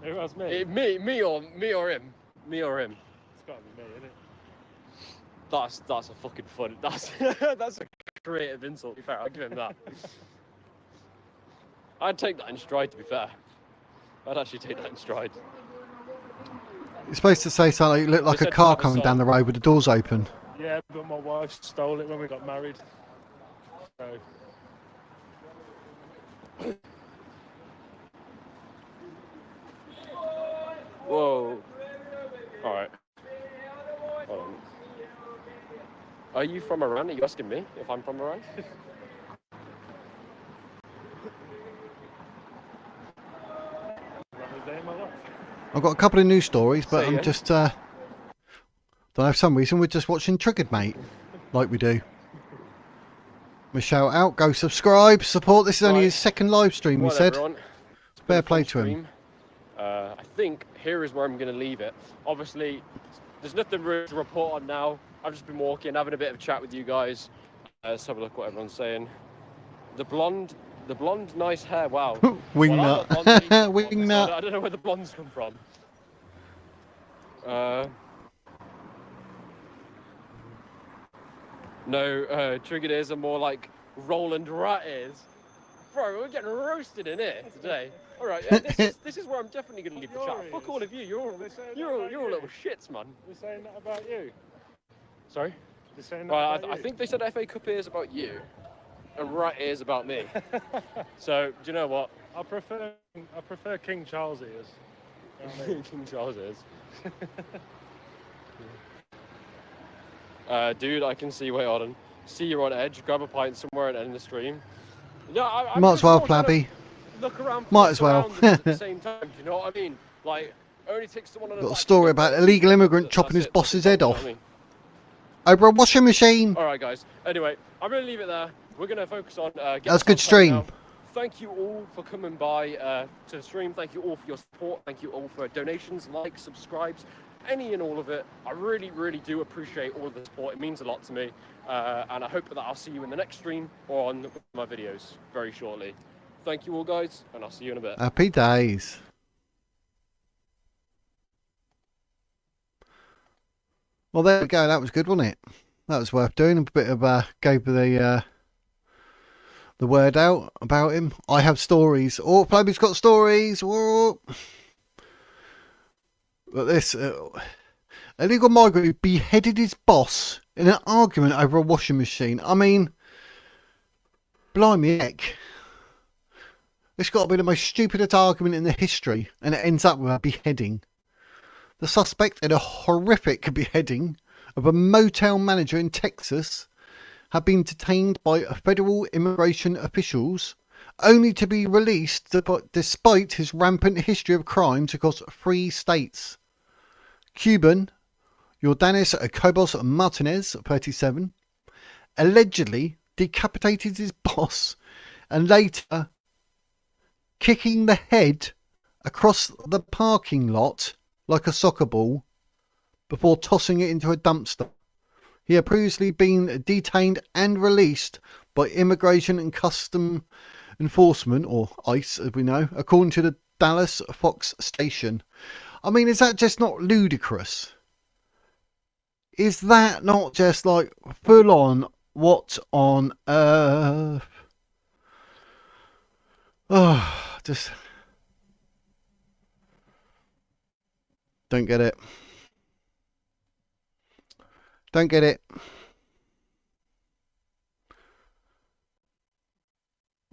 who else, me? Me or him? Me or him? It's got to be me, isn't it? That's a fucking fun. That's a creative insult. To be fair, I'll give him that. I'd take that in stride. To be fair, I'd actually take that in stride. You're supposed to say something like, you look like They a said car have a coming song. down the road with the doors open. Yeah, but my wife stole it when we got married. So. Whoa. All right. Hold on. Are you from Iran? Are you asking me if I'm from Iran? Lovely day in my life. I've got a couple of news stories, but Say I'm again? just don't know, for some reason we're just watching Triggered, mate, like we do. Shout out, go subscribe, support. This is only Right. his second live stream, he Well, said. everyone, Fair it's been a play fun to him. stream. I think here is where I'm going to leave it. Obviously, there's nothing really to report on now. I've just been walking, having a bit of a chat with you guys. Let's have a look what everyone's saying. The blonde, nice hair. Wow. Wing Well, I'm nut. not blonde, he's not Wing blonde, so nut. I don't know where the blondes come from. No, triggered ears are more like Roland rat ears. Bro, we're getting roasted in here today. All right, this is where I'm definitely going to leave the chat. Your Fuck all of you. You're all you. little shits, man. They're saying that about you. Sorry. They're saying that Well, about I you. think they said FA Cup ears about you, and rat ears about me. So do you know what? I prefer King Charles ears. You know what I mean? King Charles ears. Dude, I can see. Wait on. See you're on edge. Grab a pint somewhere and end the stream. Yeah, I'm Might just as well, more trying to Plabby. Look around. Might as well. At the same time, do you know what I mean? Like, only takes someone on Got a story about an illegal immigrant chopping his boss's head off over a washing machine. All right, guys. Anyway, I'm going to leave it there. We're going to focus on. That's a good stream. Thank you all for coming by to the stream. Thank you all for your support. Thank you all for donations, likes, subscribes, any and all of it. I really, really do appreciate all of the support. It means a lot to me. And I hope that I'll see you in the next stream or on my videos very shortly. Thank you all, guys, and I'll see you in a bit. Happy days. Well, there we go. That was good, wasn't it? That was worth doing. A bit of gave the word out about him. I have stories. Oh, Plabby's got stories. Whoa. But this illegal migrant who beheaded his boss in an argument over a washing machine. I mean, blimey heck. It's got to be the most stupidest argument in the history, and it ends up with a beheading. The suspect in a horrific beheading of a motel manager in Texas had been detained by federal immigration officials, only to be released despite his rampant history of crimes across 3 states. Cuban Jordanis Cobos Martinez, 37, allegedly decapitated his boss and later kicking the head across the parking lot like a soccer ball before tossing it into a dumpster. He had previously been detained and released by Immigration and Custom Enforcement, or ICE as we know, according to the Dallas Fox station. I mean, is that just not ludicrous? Is that not just like full on, what on earth? Oh, just don't get it. Don't get it.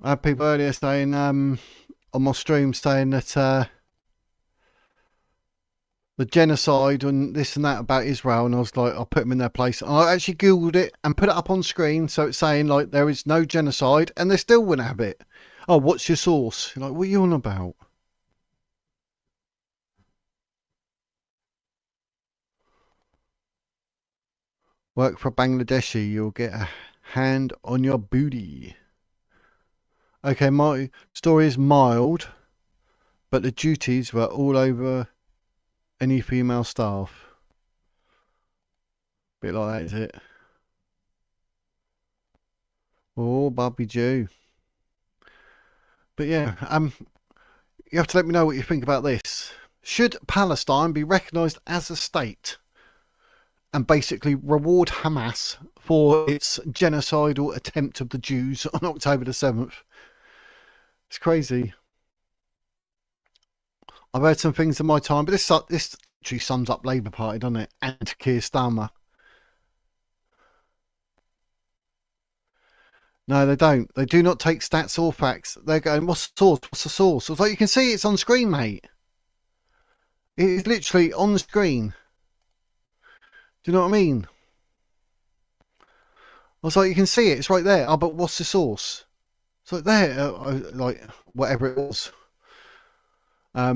I had people earlier saying on my stream saying that the genocide and this and that about Israel, and I was like, I'll put them in their place. And I actually googled it and put it up on screen, so it's saying like there is no genocide, and they still wouldn't have it. Oh, what's your source? You're like, what are you on about? Work for Bangladeshi, you'll get a hand on your booty. Okay, my story is mild, but the duties were all over any female staff. Bit like that, is it? Oh, Bobby Jew. But yeah, you have to let me know what you think about this. Should Palestine be recognised as a state and basically reward Hamas for its genocidal attempt of the Jews on October the 7th? It's crazy. I've heard some things in my time, but this actually sums up Labour Party, doesn't it? And Keir Starmer. No, they don't. They do not take stats or facts. They're going, what's the source? What's the source? It's like, you can see it's on screen, mate. It is literally on the screen. Do you know what I mean? I was like, you can see it. It's right there. Oh, but what's the source? It's like there, like whatever it was. I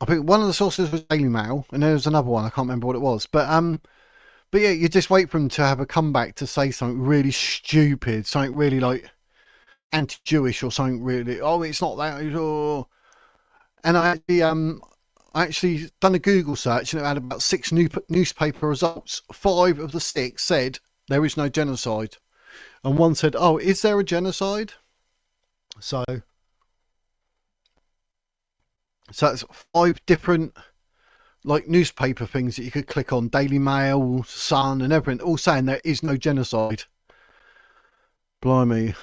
think one of the sources was Daily Mail, and there was another one. I can't remember what it was, but yeah, you just wait for them to have a comeback to say something really stupid, something really like anti-Jewish or something really. Oh, it's not that. Oh. And I actually done a Google search, and it had about 6 newspaper results. 5 of the 6 said there is no genocide, and one said, "Oh, is there a genocide?" So it's 5 different like newspaper things that you could click on, Daily Mail, Sun, and everything, all saying there is no genocide. Blimey.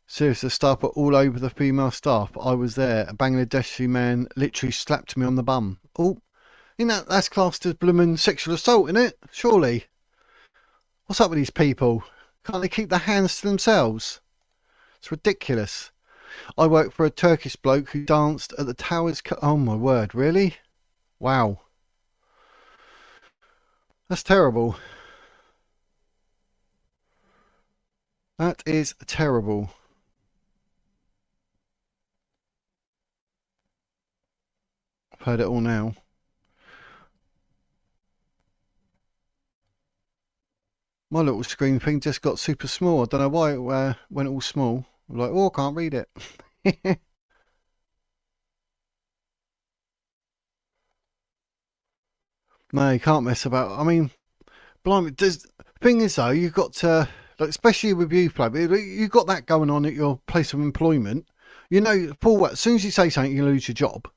Seriously, the staff were all over the female staff. I was there. A Bangladeshi man literally slapped me on the bum. Oh, you know, that's classed as blooming sexual assault, isn't it? Surely. What's up with these people? Can't they keep their hands to themselves? It's ridiculous. I work for a Turkish bloke who danced at the Towers. Oh my word, really? Wow. That's terrible. That is terrible. I've heard it all now. My little screen thing just got super small. I don't know why it went all small. I'm like, oh, I can't read it. No, you can't mess about. I mean, blimey, thing is though, you've got to, like, especially with you, Flabby, you've got that going on at your place of employment. You know, for what? As soon as you say something, you lose your job.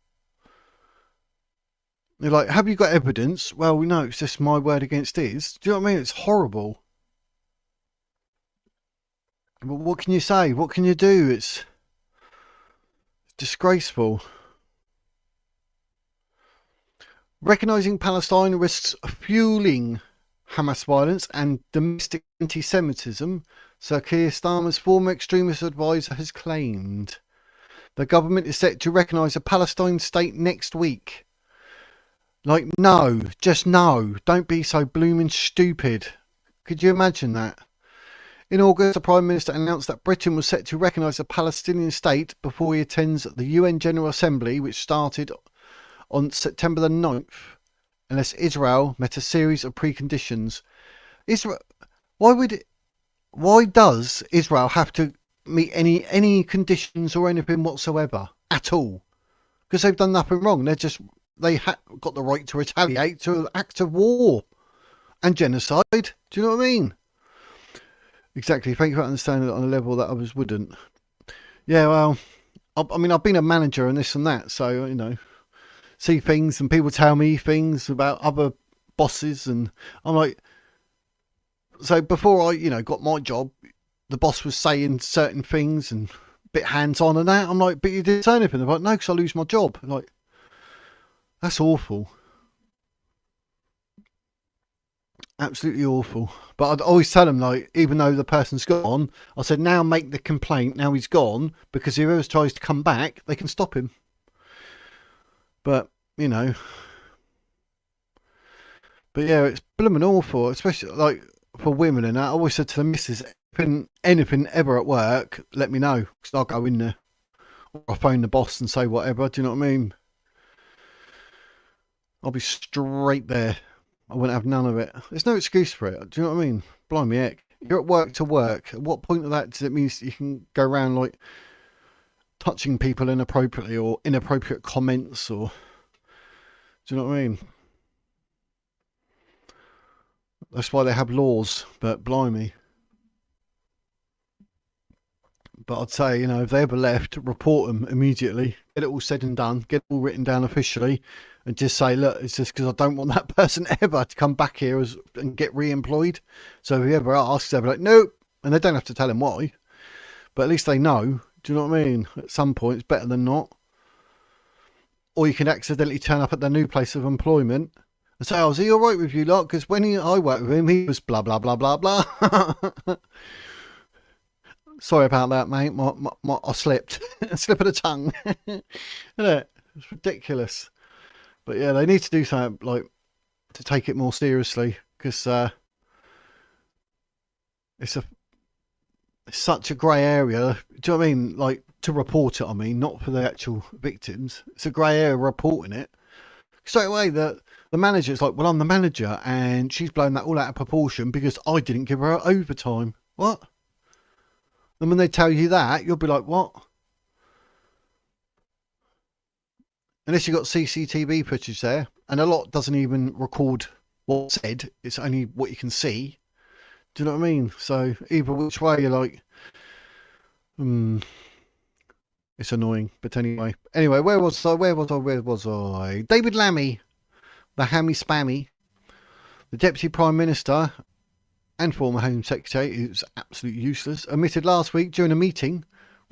You're like, have you got evidence? Well, no, it's just my word against his. Do you know what I mean? It's horrible. But what can you say? What can you do? It's disgraceful. Recognising Palestine risks fueling Hamas violence and domestic anti-Semitism, Sir Keir Starmer's former extremist advisor has claimed. The government is set to recognise a Palestine state next week. Like, no, just no. Don't be so blooming stupid. Could you imagine that? In August, the Prime Minister announced that Britain was set to recognise a Palestinian state before he attends the UN General Assembly, which started on September the 9th, unless Israel met a series of preconditions. Why does Israel have to meet any conditions or anything whatsoever at all? Because they've done nothing wrong. They got the right to retaliate to an act of war and genocide. Do you know what I mean? Exactly. Thank you for understanding it on a level that others wouldn't. Yeah, well, I mean, I've been a manager and this and that, so, you know, see things and people tell me things about other bosses, and I'm like, so before I, you know, got my job, the boss was saying certain things and bit hands-on and that. I'm like, but you didn't say anything. They're like, no, because I lose my job. Like, that's awful. Absolutely awful. But I'd always tell them, like, even though the person's gone, I said, now make the complaint, now he's gone, because if whoever tries to come back, they can stop him. But, you know. But yeah, it's blooming awful, especially, like, for women and that. I always said to the missus, anything ever at work, let me know, because I'll go in there. Or I'll phone the boss and say whatever, do you know what I mean? I'll be straight there. I wouldn't have none of it. There's no excuse for it. Do you know what I mean? Blimey heck. You're at work to work. At what point of that does it mean you can go around like touching people inappropriately or inappropriate comments or... Do you know what I mean? That's why they have laws, but blimey. But I'd say, you know, if they ever left, report them immediately. Get it all said and done. Get it all written down officially. And just say, look, it's just because I don't want that person ever to come back here and get re-employed. So if he ever asks, they'll be like, nope. And they don't have to tell him why. But at least they know. Do you know what I mean? At some point, it's better than not. Or you can accidentally turn up at their new place of employment and say, oh, is he all right with you lot? Because when I worked with him, he was blah, blah, blah, blah, blah. Sorry about that, mate. I slipped. Slip of the tongue. Isn't it? It's ridiculous. But yeah, they need to do something like to take it more seriously because it's such a grey area. Do you know what I mean? Like to report it. I mean, not for the actual victims. It's a grey area reporting it. Straight away, the manager's like, well, I'm the manager, and she's blown that all out of proportion because I didn't give her overtime. What? And when they tell you that, you'll be like, what? Unless you've got CCTV footage there, and a lot doesn't even record what's said, it's only what you can see. Do you know what I mean? So either which way, you're like, it's annoying. But anyway, where was I? David Lammy, the hammy spammy, the Deputy Prime Minister and former Home Secretary, who's absolutely useless, admitted last week during a meeting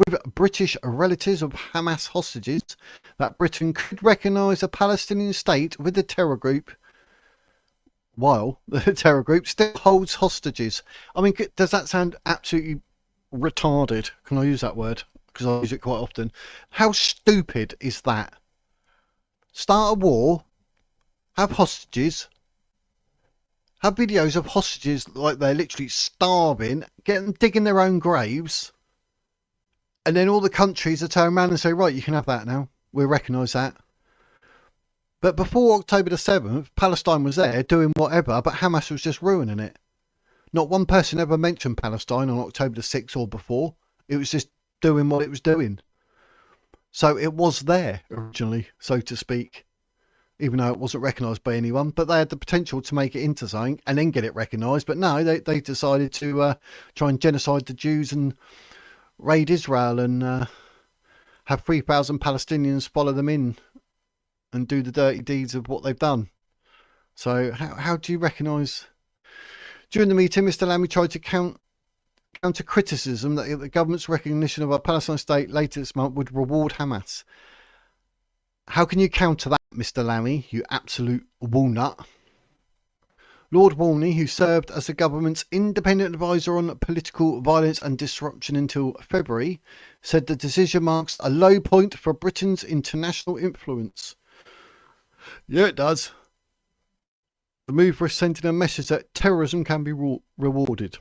with British relatives of Hamas hostages that Britain could recognise a Palestinian state with the terror group while the terror group still holds hostages. I mean, does that sound absolutely retarded? Can I use that word? Because I use it quite often. How stupid is that? Start a war, have hostages, have videos of hostages like they're literally starving, get them digging their own graves, and then all the countries are turn around and say, right, you can have that now. We'll recognise that. But before October the 7th, Palestine was there doing whatever, but Hamas was just ruining it. Not one person ever mentioned Palestine on October the 6th or before. It was just doing what it was doing. So it was there originally, so to speak, even though it wasn't recognised by anyone. But they had the potential to make it into something and then get it recognised. But no, they decided to try and genocide the Jews and raid Israel and have 3,000 Palestinians follow them in and do the dirty deeds of what they've done. So how do you recognise? During the meeting, Mr. Lammy tried to counter criticism that the government's recognition of a Palestinian state later this month would reward Hamas. How can you counter that, Mr. Lammy, you absolute walnut? Lord Walney, who served as the government's independent advisor on political violence and disruption until February, said the decision marks a low point for Britain's international influence. Yeah, it does. The move was sending a message that terrorism can be rewarded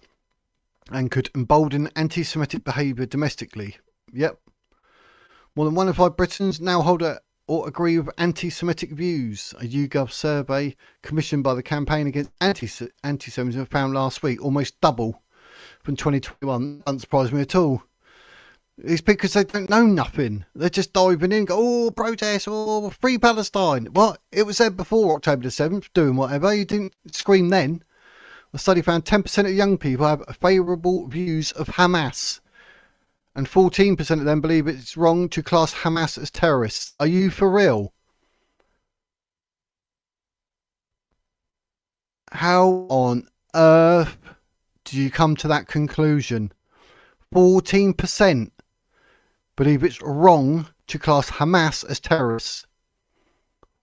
and could embolden anti-Semitic behaviour domestically. Yep. More than 1 in 5 Britons now hold or agree with anti-Semitic views. A YouGov survey commissioned by the Campaign Against Anti-Semitism found last week almost double from 2021. Doesn't surprise me at all. It's because they don't know nothing. They're just diving in, go, oh, protest, oh, free Palestine. Well, it was there before October the 7th, doing whatever. You didn't scream then. A study found 10% of young people have favourable views of Hamas. And 14% of them believe it's wrong to class Hamas as terrorists. Are you for real? How on earth do you come to that conclusion? 14%. believe it's wrong to class Hamas as terrorists.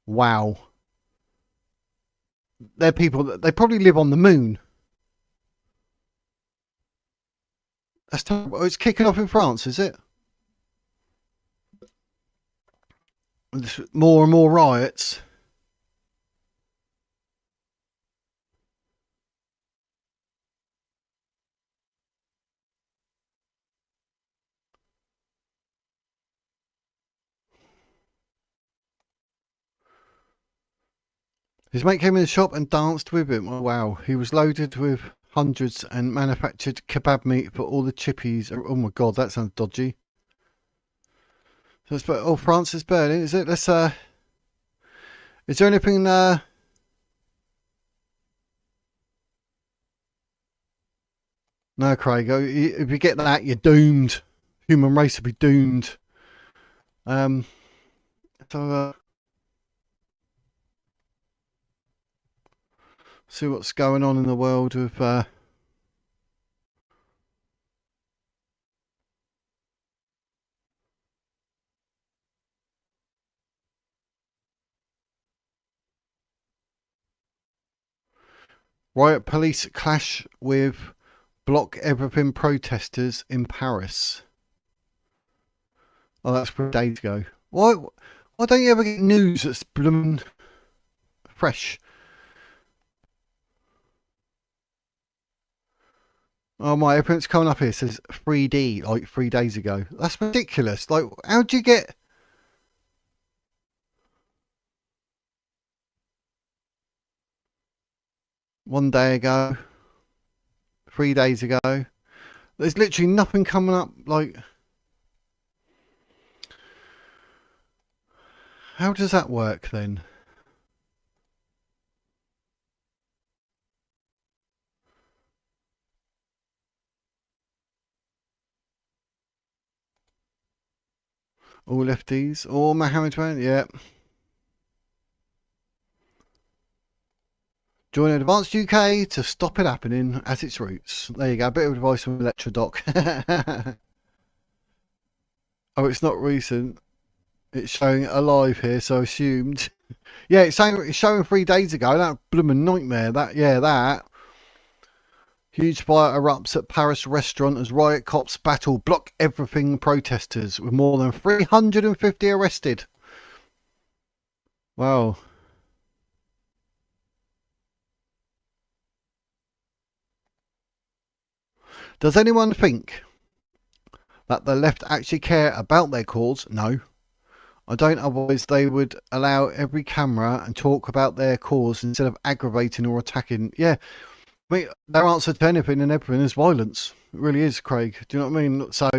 Wow. They're people that they probably live on the moon. That's terrible. It's kicking off in France, is it? More and more riots. His mate came in the shop and danced with him. Oh, wow. He was loaded with hundreds and manufactured kebab meat for all the chippies. Oh my god, that sounds dodgy. So it's, oh, France is burning, is it? Let's is there anything no, Craig, if you get that, you're doomed. Human race will be doomed. So see what's going on in the world with riot police clash with block everything protesters in Paris. Oh, that's 3 days ago. Why don't you ever get news that's blooming fresh? Oh my, everything's coming up here. It says 3D, like 3 days ago. That's ridiculous. Like, how do you get... One day ago, 3 days ago. There's literally nothing coming up, like... How does that work then? All lefties, all Mohammed, yeah. Join Advanced UK to stop it happening at its roots. There you go, a bit of advice from Electrodoc. Oh, it's not recent. It's showing alive here, so I assumed. Yeah, it's showing 3 days ago. That blooming nightmare. That. Huge fire erupts at Paris restaurant as riot cops battle block everything protesters with more than 350 arrested. Wow. Does anyone think that the left actually care about their cause? No. I don't, otherwise they would allow every camera and talk about their cause instead of aggravating or attacking. Yeah, I mean, their answer to anything and everything is violence. It really is, Craig. Do you know what I mean? So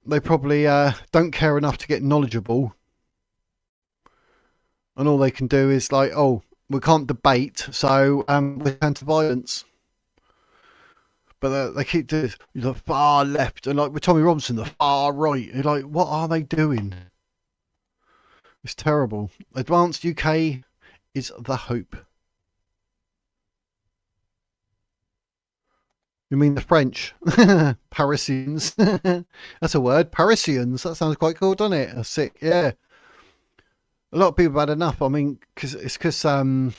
they probably don't care enough to get knowledgeable. And all they can do is like, oh, we can't debate, so we turn to violence. But they keep doing the far left, and like with Tommy Robinson, the far right. You're like, what are they doing? It's terrible. Advanced UK is the hope. You mean the French? Parisians. That's a word. Parisians. That sounds quite cool, doesn't it? That's sick. Yeah. A lot of people have had enough. I mean, because the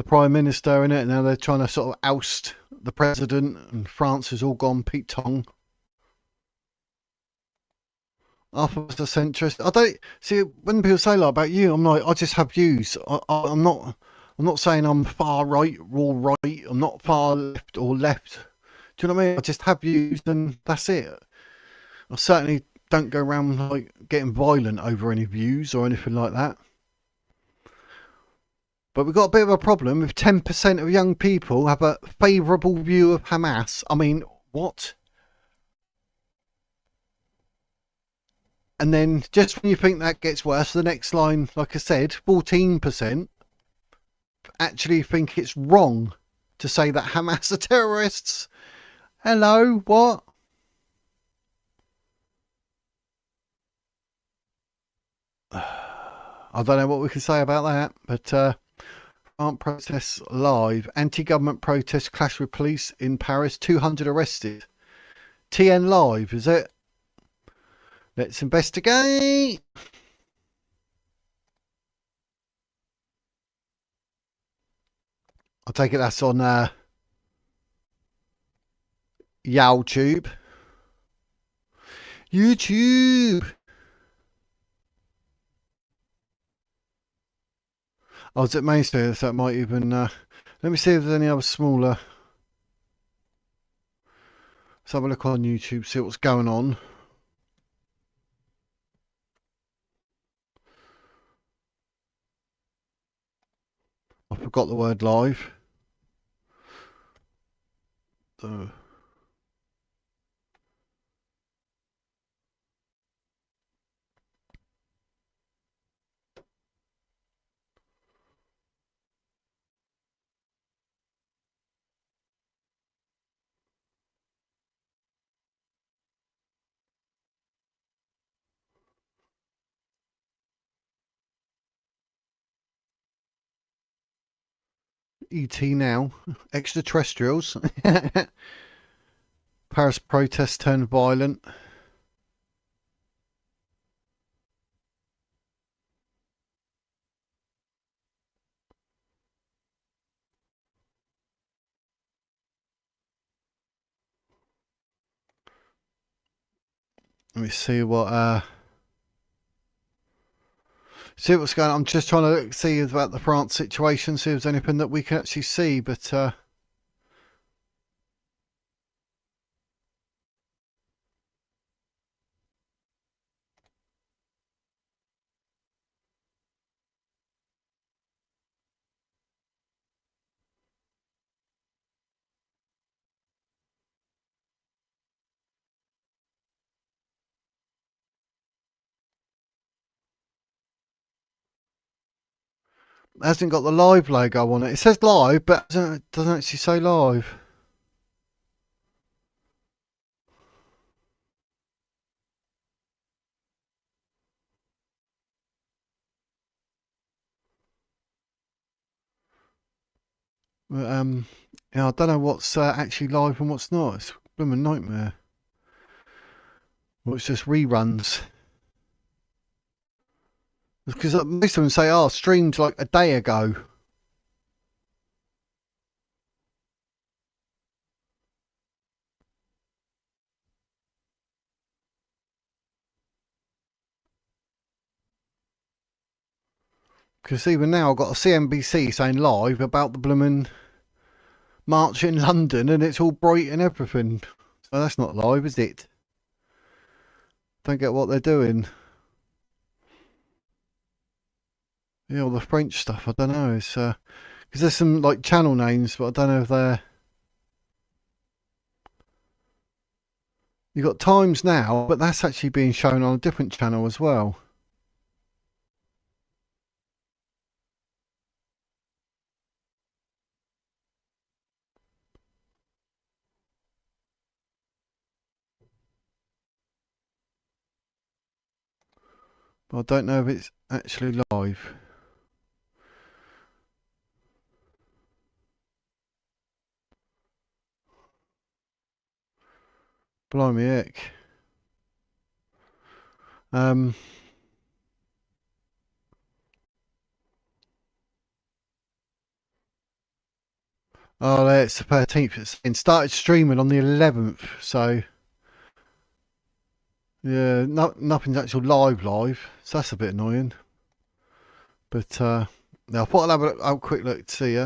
Prime Minister in it, now they're trying to sort of oust the President, and France has all gone Pete Tong. After the centrist, I don't see when people say like about you. I'm like, I just have views. I'm not saying I'm far right or right. I'm not far left or left. Do you know what I mean? I just have views, and that's it. I certainly don't go around like getting violent over any views or anything like that. But we've got a bit of a problem if 10% of young people have a favourable view of Hamas. I mean, what? And then just when you think that gets worse, the next line, like I said, 14% actually think it's wrong to say that Hamas are terrorists. Hello, what? I don't know what we can say about that, but France protests live. Anti-government protests clash with police in Paris. 200 arrested. TN Live, is it? Let's investigate. I take it that's on YouTube. Oh, is it mainstream? So it might even... let me see if there's any other smaller... Let's have a look on YouTube, see what's going on. I forgot the word live. So... ET now. Extraterrestrials. Paris protests turned violent. Let me see what see what's going on. I'm just trying to see about the France situation, see if there's anything that we can actually see, but it hasn't got the live logo on it. It says live, but it doesn't actually say live. But, yeah, I don't know what's actually live and what's not. It's a blooming nightmare. Well, it's just reruns. Because most of them say, oh, streamed like a day ago. Because even now I've got a CNBC saying live about the blooming march in London and it's all bright and everything. So that's not live, is it? Don't get what they're doing. Yeah, all the French stuff, I don't know. It's because there's some like channel names, but I don't know if they're... You've got Times Now, but that's actually being shown on a different channel as well. But I don't know if it's actually live. Blimey heck. Oh, it's the 13th. It started streaming on the 11th, so yeah, nothing's actually live, so that's a bit annoying. But now I thought I'll have a quick look to see.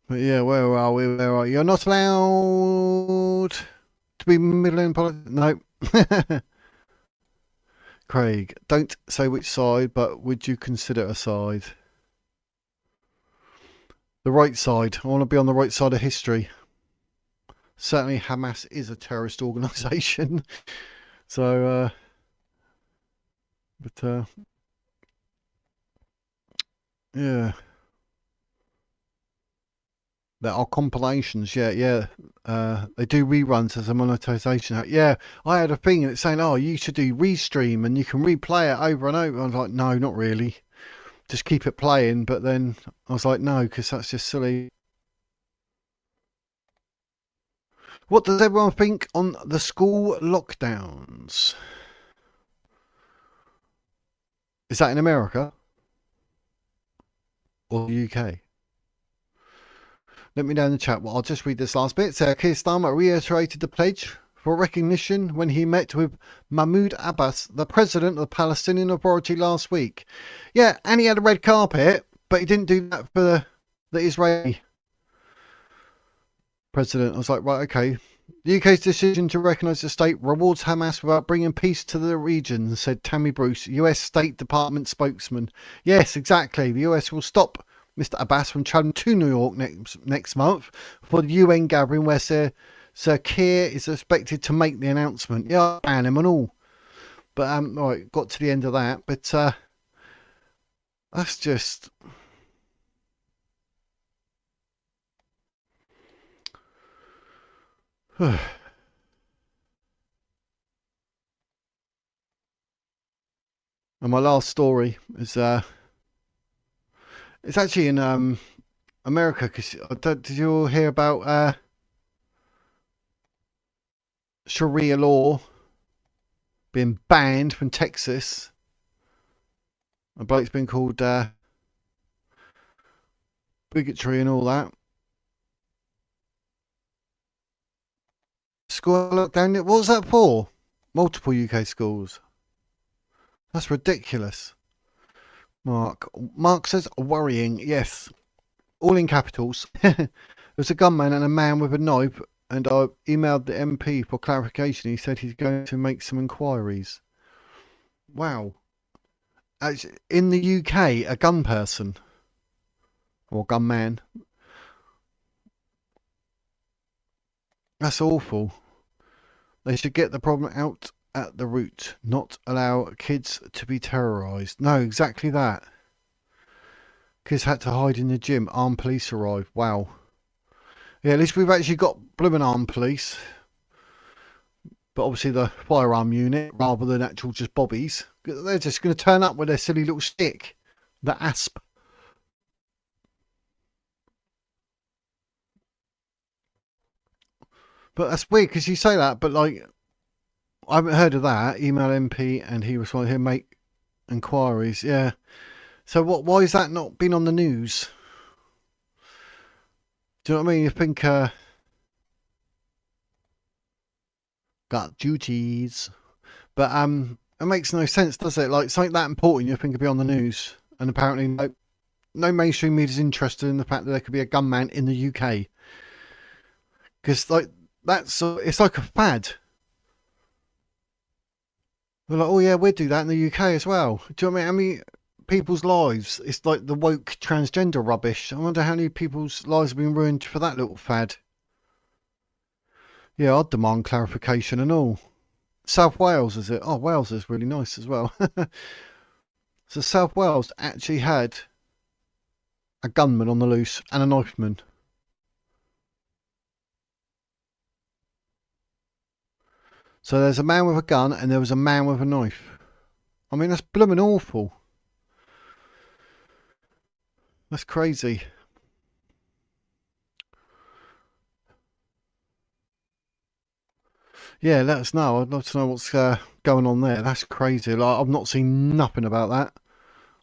But yeah, where are we? Where are you? You're not allowed to be middle in politics. No. Craig, don't say which side, but would you consider a side? The right side. I want to be on the right side of history. Certainly Hamas is a terrorist organisation. So, yeah. There are compilations, yeah. They do reruns as a monetization. Yeah, I had a thing and it's saying, oh, you should do restream and you can replay it over and over. I was like, no, not really. just keep it playing, but then I was like, no, because that's just silly. What does everyone think on the school lockdowns? Is that in America or the UK? Let me know in the chat. Well, I'll just read this last bit. Keir Starmer reiterated the pledge for recognition when he met with Mahmoud Abbas, the president of the Palestinian Authority, last week. Yeah, and he had a red carpet, but he didn't do that for the Israeli president. I was like, right, okay. The UK's decision to recognise the state rewards Hamas without bringing peace to the region, said Tammy Bruce, US State Department spokesman. Yes, exactly. The US will stop Mr. Abbas from travelling to New York next month for the UN gathering where Sir Keir is expected to make the announcement. Yeah, I'll ban him and all. But all right, got to the end of that. But that's just... And my last story is it's actually in America, because did you all hear about Sharia law being banned from Texas? A bloke's been called bigotry and all that. School lockdown, what was that for? Multiple UK schools. That's ridiculous. Mark says worrying. Yes, all in capitals. There's a gunman and a man with a knife, and I emailed the MP for clarification. He said he's going to make some inquiries. Wow. Actually, in the UK, a gun person or gunman. That's awful. They should get the problem out at the root, not allow kids to be terrorised. No, exactly that. Kids had to hide in the gym. Armed police arrived. Wow. Yeah, at least we've actually got blooming armed police. But obviously the firearm unit rather than actual just bobbies. They're just going to turn up with their silly little stick. The asp. But that's weird because you say that, but like, I haven't heard of that. Email MP and he responded, here, make inquiries. Yeah. So why is that not been on the news? Do you know what I mean? You think, got duties. But it makes no sense, does it? Like, something that important you think could be on the news. And apparently no mainstream media is interested in the fact that there could be a gunman in the UK. Because, like, it's like a fad. They're like, oh yeah, we'll do that in the UK as well. Do you know what I mean? I mean, people's lives, it's like the woke transgender rubbish. I wonder how many people's lives have been ruined for that little fad. Yeah, I'd demand clarification and all. South Wales, is it? Oh, Wales is really nice as well. So South Wales actually had a gunman on the loose and a knifeman. So there's a man with a gun and there was a man with a knife. I mean, that's blooming awful. That's crazy. Yeah, let us know. I'd love to know what's going on there. That's crazy. Like, I've not seen nothing about that.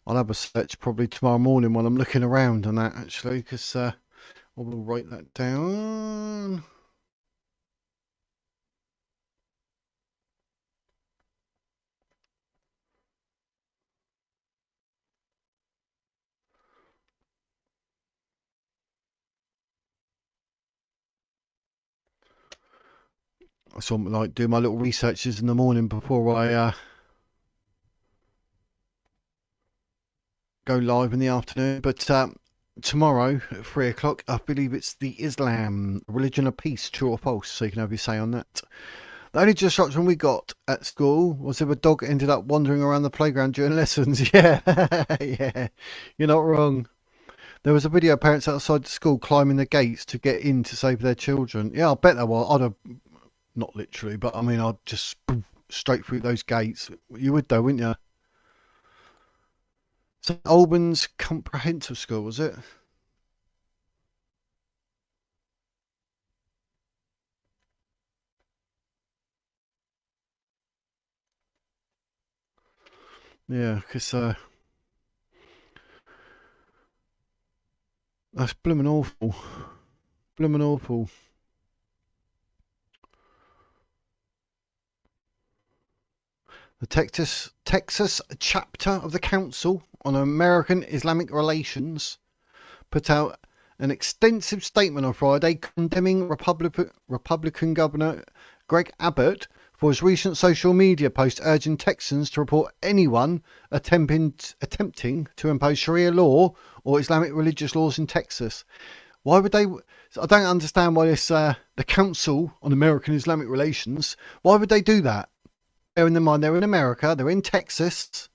I'll have a search probably tomorrow morning when I'm looking around on that, actually, because I will write that down. I sort of like do my little researches in the morning before I go live in the afternoon. But tomorrow at 3 o'clock, I believe it's the Islam religion of peace, true or false. So you can have your say on that. The only disruption we got at school was if a dog ended up wandering around the playground during lessons. Yeah, yeah, you're not wrong. There was a video of parents outside the school climbing the gates to get in to save their children. Yeah, I bet there was. I'd have, not literally, but I mean, I'd just straight through those gates. You would though, wouldn't you? St Albans Comprehensive School, was it? Yeah, because that's blooming awful. Blooming awful. The Texas chapter of the Council on American Islamic Relations put out an extensive statement on Friday condemning Republican Governor Greg Abbott for his recent social media post urging Texans to report anyone attempting to impose Sharia law or Islamic religious laws in Texas. Why would they? I don't understand why this the Council on American Islamic Relations. Why would they do that? Bearing in mind they're in America, they're in Texas.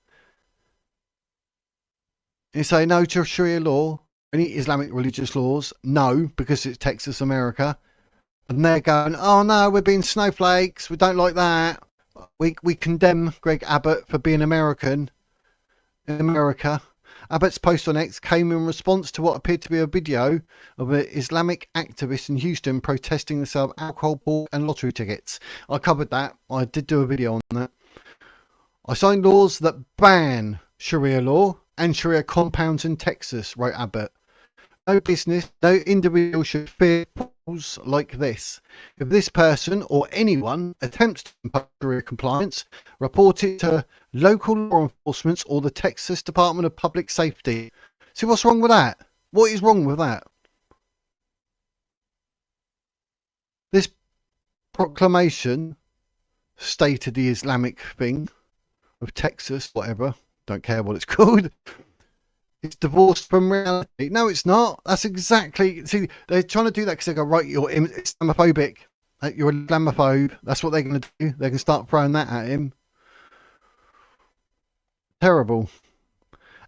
You say no to Sharia law, any Islamic religious laws? No, because it's Texas, America. And they're going, oh no, we're being snowflakes. We don't like that. We condemn Greg Abbott for being American in America. Abbott's post on X came in response to what appeared to be a video of an Islamic activist in Houston protesting the sale of alcohol, pork and lottery tickets. I covered that. I did do a video on that. I signed laws that ban Sharia law and Sharia compounds in Texas, wrote Abbott. No business, no individual should fear rules like this. If this person or anyone attempts to impose Sharia compliance, report it to local law enforcement or the Texas Department of Public Safety. See what's wrong with that? What is wrong with that? This proclamation stated the Islamic thing of Texas, whatever, don't care what it's called. It's divorced from reality. No, it's not. That's exactly... See, they're trying to do that because they go, right, you're Islamophobic. You're a Islamophobe. That's what they're going to do. They can start throwing that at him. Terrible.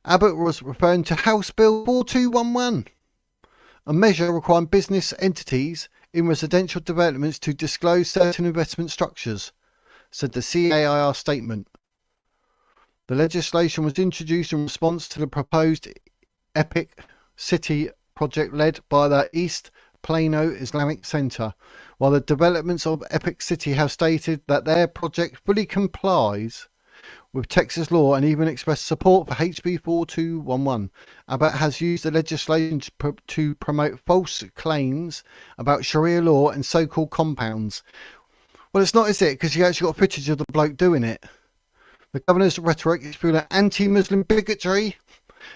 Abbott was referring to House Bill 4211, a measure requiring business entities in residential developments to disclose certain investment structures, said the CAIR statement. The legislation was introduced in response to the proposed Epic City project led by the East Plano Islamic Center, while the developments of Epic City have stated that their project fully complies with Texas law and even expressed support for HB 4211. Abbott has used the legislation to promote false claims about Sharia law and so-called compounds. Well, it's not, is it? Because you actually got footage of the bloke doing it. The governor's rhetoric is full of anti-Muslim bigotry.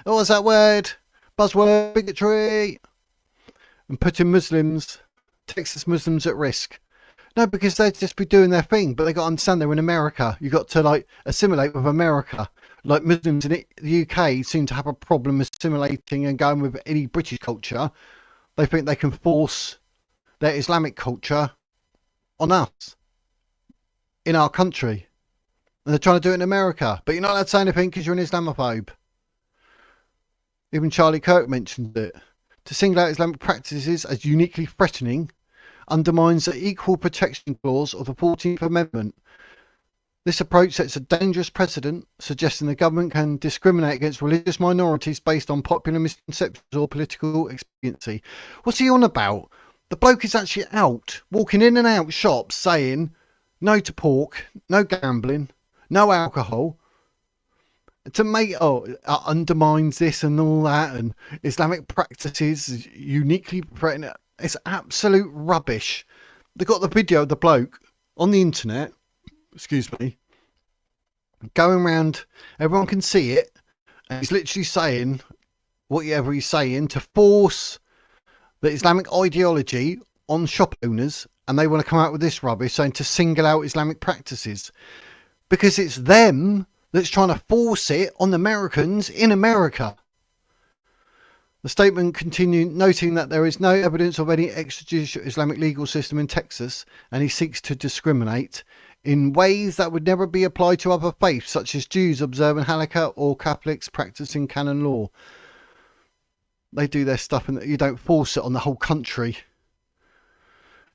What was that word? Buzzword, bigotry. And putting Muslims, Texas Muslims at risk. No, because they'd just be doing their thing, but they got to understand they're in America. You got to like assimilate with America. Like Muslims in the UK seem to have a problem assimilating and going with any British culture. They think they can force their Islamic culture on us in our country. And they're trying to do it in America. But you're not allowed to say anything because you're an Islamophobe. Even Charlie Kirk mentioned it. To single out Islamic practices as uniquely threatening undermines the equal protection clause of the 14th Amendment. This approach sets a dangerous precedent, suggesting the government can discriminate against religious minorities based on popular misconceptions or political expediency. What's he on about? The bloke is actually out, walking in and out shops saying no to pork, no gambling, no alcohol. To make undermines this and all that, and Islamic practices uniquely threatening. It's absolute rubbish. They got the video of the bloke on the internet, excuse me, going around. Everyone can see it, and he's literally saying whatever he's saying to force the Islamic ideology on shop owners, and they want to come out with this rubbish saying to single out Islamic practices because it's them that's trying to force it on Americans in America. The statement continued, noting that there is no evidence of any extrajudicial Islamic legal system in Texas, and he seeks to discriminate in ways that would never be applied to other faiths, such as Jews observing Halakha or Catholics practicing canon law. They do their stuff and you don't force it on the whole country.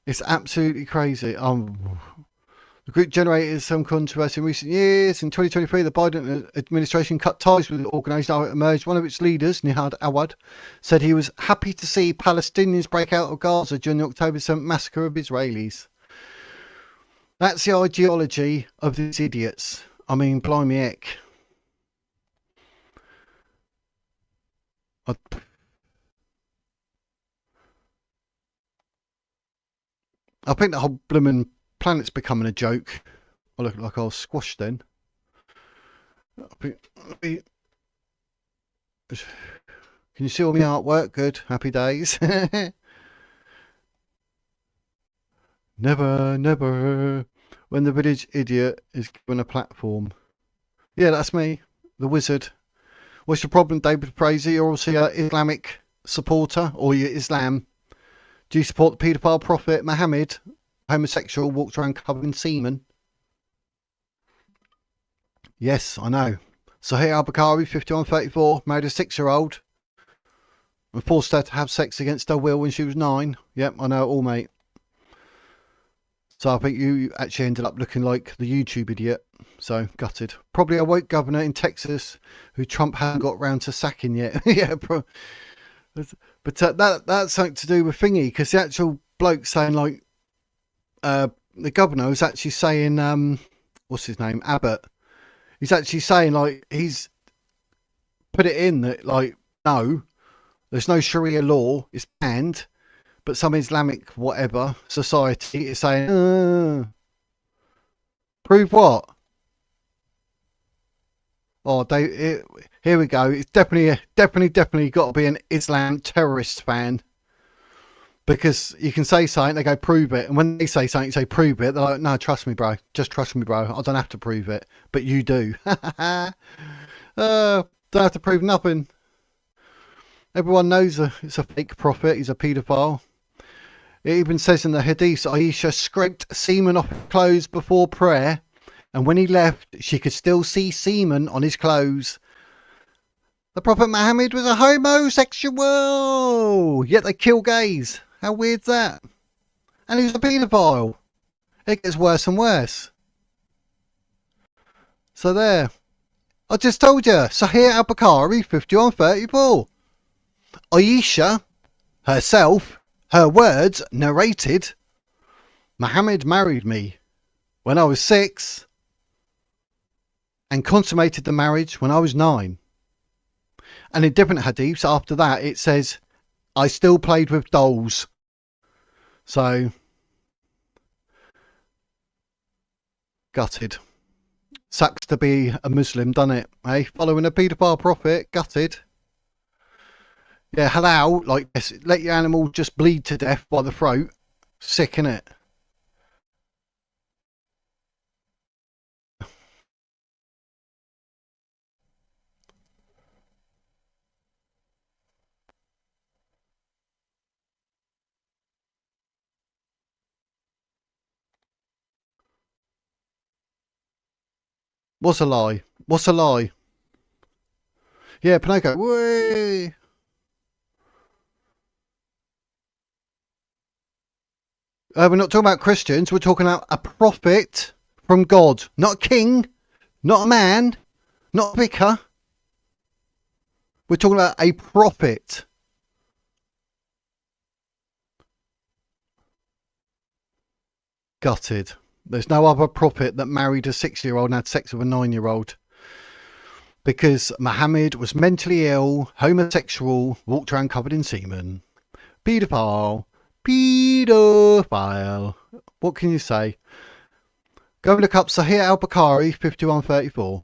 It's absolutely crazy. The The group generated some controversy in recent years. In 2023, the Biden administration cut ties with organised now it emerged. One of its leaders, Nihad Awad, said he was happy to see Palestinians break out of Gaza during the October 7th massacre of Israelis. That's the ideology of these idiots. I mean, blimey heck. I think the whole blooming planet's becoming a joke. I look like I was squashed then. Can you see all my artwork? Good. Happy days. Never, never. When the village idiot is given a platform. Yeah, that's me. The wizard. What's your problem, David Fraser? You're also an Islamic supporter, or you're Islam. Do you support the paedophile prophet Muhammad? Homosexual, walks around covered in semen. Yes, I know. Sahir al-Bukhari, 5134, married a 6-year-old and forced her to have sex against her will when she was 9. Yep, I know it all, mate. So I think you actually ended up looking like the YouTube idiot. So, gutted. Probably a woke governor in Texas who Trump hasn't got round to sacking yet. Yeah, but that's something to do with thingy, because the actual bloke saying, like, the governor was actually saying, what's his name, Abbott. He's actually saying, like, he's put it in that, like, no, there's no Sharia law, it's banned, but some Islamic whatever society is saying, prove what? Oh, here we go. It's definitely got to be an Islam terrorist fan. Because you can say something, they go, prove it. And when they say something, you say, prove it. They're like, no, trust me, bro. Just trust me, bro. I don't have to prove it. But you do. Don't have to prove nothing. Everyone knows it's a fake prophet. He's a paedophile. It even says in the hadith, Aisha scraped semen off his clothes before prayer. And when he left, she could still see semen on his clothes. The Prophet Muhammad was a homosexual. Yet they kill gays. How weird's that? And he was a paedophile. It gets worse and worse. So there. I just told you. Sahir al-Bukhari, 5134. Aisha herself, her words narrated, Muhammad married me when I was 6 and consummated the marriage when I was 9. And in different hadiths after that it says, I still played with dolls. So, gutted. Sucks to be a Muslim, doesn't it? Eh? Following a paedophile prophet, gutted. Yeah, halal, like this, let your animal just bleed to death by the throat. Sick, innit? What's a lie? What's a lie? Yeah, Pinocchio. Whee! We're not talking about Christians. We're talking about a prophet from God. Not a king. Not a man. Not a vicar. We're talking about a prophet. Gutted. There's no other prophet that married a 6-year-old and had sex with a 9-year-old. Because Muhammad was mentally ill, homosexual, walked around covered in semen. Paedophile. Paedophile. What can you say? Go and look up Sahir al-Bukhari, 5134.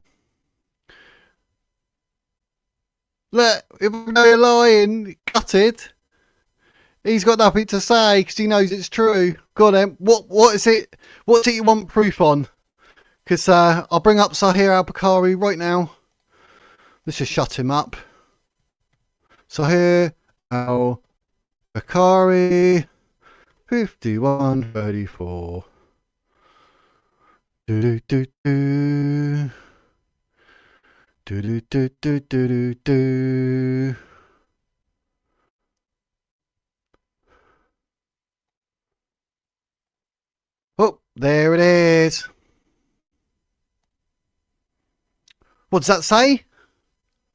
Look, if I know you're lying, gutted. He's got nothing to say because he knows it's true. Go on then. What is it? What's it you want proof on? Because I'll bring up Sahir al-Bukhari right now. Let's just shut him up. Sahir al-Bukhari, 5134. Do do do do. Do do do do do do. Oh, there it is. What does that say?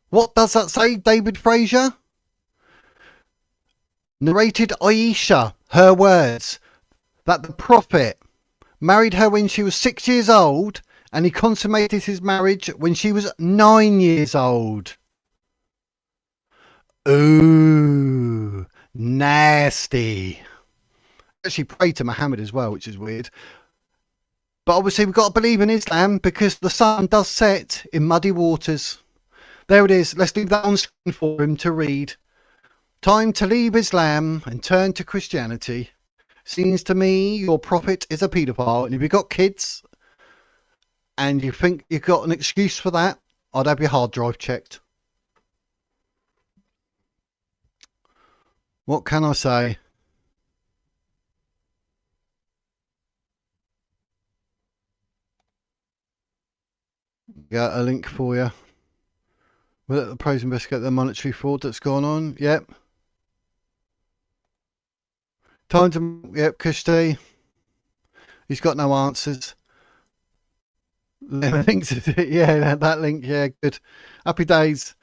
What does that say, David Fraser? Narrated Aisha, her words, that the Prophet married her when she was 6 years old and he consummated his marriage when she was 9 years old. Ooh, nasty. Actually prayed to Muhammad as well, which is weird. But obviously we've got to believe in Islam because the sun does set in muddy waters. There it is. Let's leave that on screen for him to read. Time to leave Islam and turn to Christianity. Seems to me your prophet is a paedophile, and if you've got kids and you think you've got an excuse for that, I'd have your hard drive checked. What can I say? Got a link for you. Will the pros investigate the monetary fraud that's gone on? Yep. Time to... Yep, Kirsty. He's got no answers. Links, yeah, that link, yeah, good. Happy days.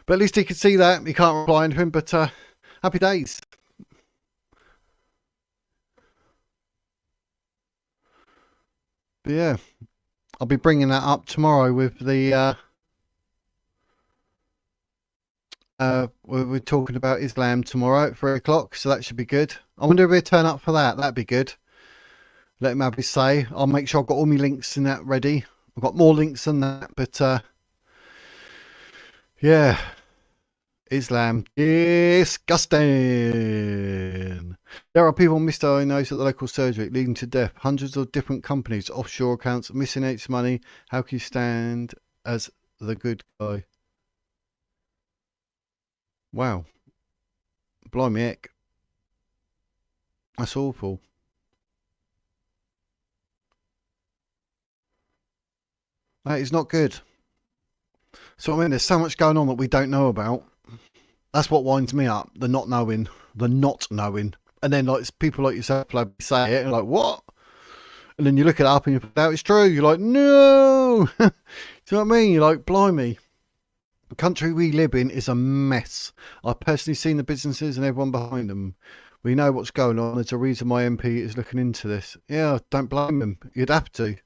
But at least he can see that. He can't reply to him, but happy days. But yeah, I'll be bringing that up tomorrow with the... we're talking about Islam tomorrow at 3 o'clock, so that should be good. I wonder if he'll turn up for that. That'd be good. Let him have his say. I'll make sure I've got all my links in that ready. I've got more links than that, but yeah, Islam, disgusting. There are people misdiagnosed at the local surgery, leading to death. Hundreds of different companies, offshore accounts, missing its money. How can you stand as the good guy? Wow. Blimey heck. That's awful. That is not good. So I mean, there's so much going on that we don't know about. That's what winds me up. The not knowing. And then like people like yourself like say it and like, what? And then you look it up and you find out it's true. You're like, no. Do you know what I mean? You're like, blimey. The country we live in is a mess. I've personally seen the businesses and everyone behind them. We know what's going on. There's a reason my MP is looking into this. Yeah, don't blame him. You'd have to.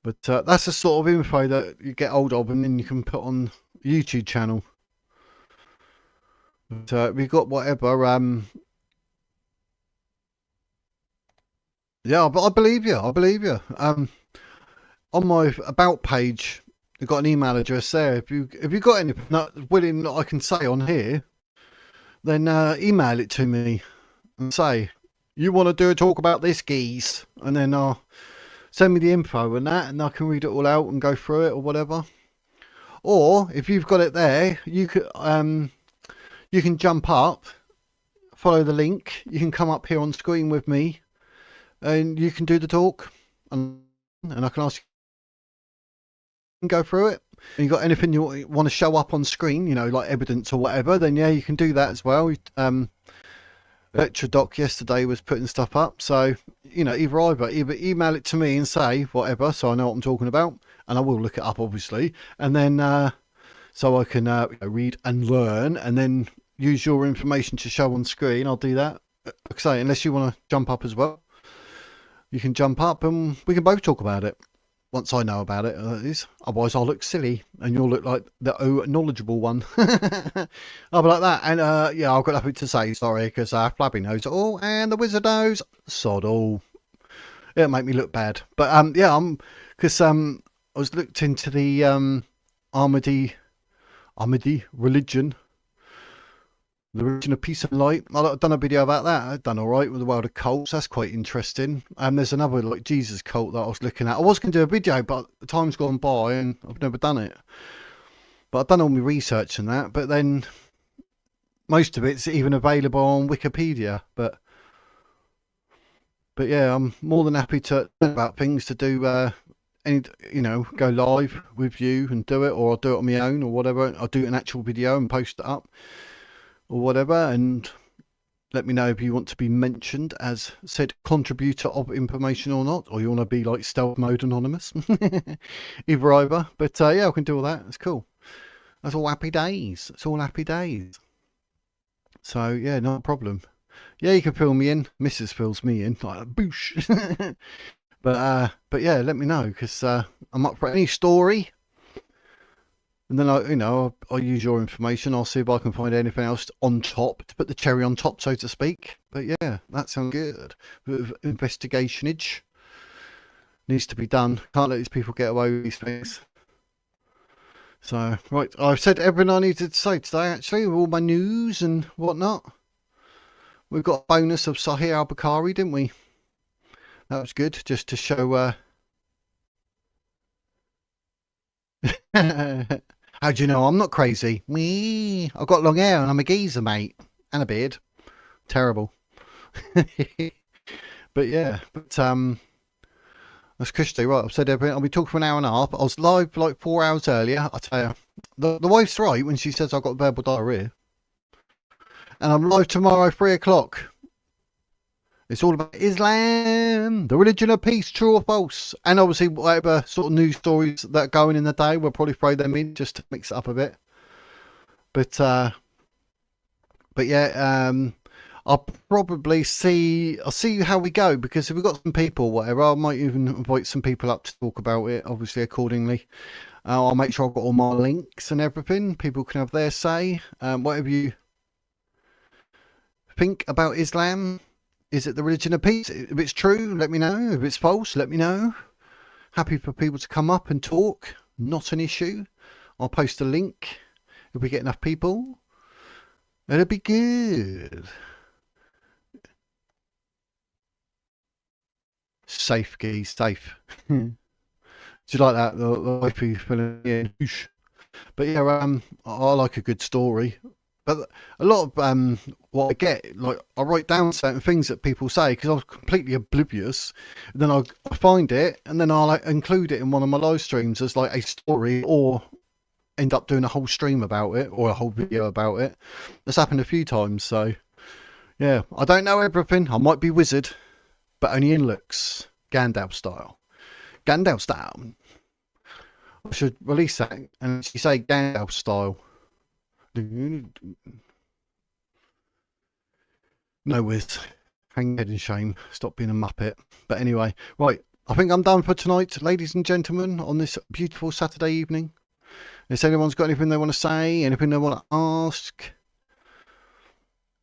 But that's the sort of info that you get hold of and then you can put on the YouTube channel. But we've got whatever. Yeah, but I believe you. On my about page, I've got an email address there. If you got anything that willing that I can say on here, then email it to me and say you want to do a talk about this geese, and then I'll send me the info and that, and I can read it all out and go through it or whatever. Or if you've got it there, you can jump up, follow the link. You can come up here on screen with me, and you can do the talk, and I can ask. Go through it. And you got anything you want to show up on screen, you know, like evidence or whatever, then yeah, you can do that as well. Electrodoc yesterday was putting stuff up, so you know, either email it to me and say whatever, so I know what I'm talking about, and I will look it up obviously, and then so I can read and learn, and then use your information to show on screen. I'll do that. Like I say, unless you want to jump up as well, you can jump up and we can both talk about it. Once I know about it, that is. Otherwise, I'll look silly, and you'll look like the knowledgeable one. I'll be like that, and yeah, I've got nothing to say. Sorry, because Flabby knows it all, and the wizard knows sod all. It'll make me look bad, but yeah, because I was looked into the Ahmadi religion. The religion of peace and light. I've done a video about that. I've done all right with the world of cults. That's quite interesting. There's another like Jesus cult that I was looking at. I was going to do a video, but the time's gone by and I've never done it. But I've done all my research and that. But then most of it's even available on Wikipedia. But yeah, I'm more than happy to learn about things to do. Go live with you and do it, or I'll do it on my own or whatever. I'll do an actual video and post it up. Or whatever, and let me know if you want to be mentioned as said contributor of information or not, or you want to be like stealth mode anonymous. Either. But yeah, I can do all that. It's cool. That's all happy days. It's all happy days. So yeah, no problem. Yeah, you can fill me in. Mrs. fills me in like a boosh. But yeah, let me know, because I'm up for any story. And then I'll use your information. I'll see if I can find anything else on top to put the cherry on top, so to speak. But yeah, that sounds good. Investigationage needs to be done. Can't let these people get away with these things. So right, I've said everything I needed to say today. Actually, with all my news and whatnot. We've got a bonus of Sahir Al-Bukhari, didn't we? That was good, just to show. How do you know I'm not crazy? Me, I've got long hair and I'm a geezer, mate, and a beard. Terrible. But yeah, that's Christy, right? I've said everything. I'll be talking for an hour and a half. I was live for like 4 hours earlier. I tell you, the wife's right when she says I've got verbal diarrhea. And I'm live tomorrow, 3 o'clock. It's all about Islam, the religion of peace, true or false. And obviously, whatever sort of news stories that are going in the day, we'll probably throw them in just to mix it up a bit. But yeah, I'll see how we go, because if we've got some people, whatever, I might even invite some people up to talk about it, obviously, accordingly. I'll make sure I've got all my links and everything. People can have their say. Whatever you think about Islam, is it the religion of peace? If it's true, let me know. If it's false, let me know. Happy for people to come up and talk. Not an issue. I'll post a link if we get enough people. It'll be good. Safe, geese, safe. Do you like that? The wifey filling in. But yeah, I like a good story. But a lot of what I get, like, I write down certain things that people say because I was completely oblivious. And then I find it, and then I'll include it in one of my live streams as like a story, or end up doing a whole stream about it or a whole video about it. That's happened a few times. So yeah, I don't know everything. I might be wizard, but only in looks. Gandalf style. Gandalf style. I should release that and actually say Gandalf style. No whiz. Hang your head in shame. Stop being a muppet. But anyway, right. I think I'm done for tonight, ladies and gentlemen, on this beautiful Saturday evening. If anyone's got anything they want to say, anything they want to ask,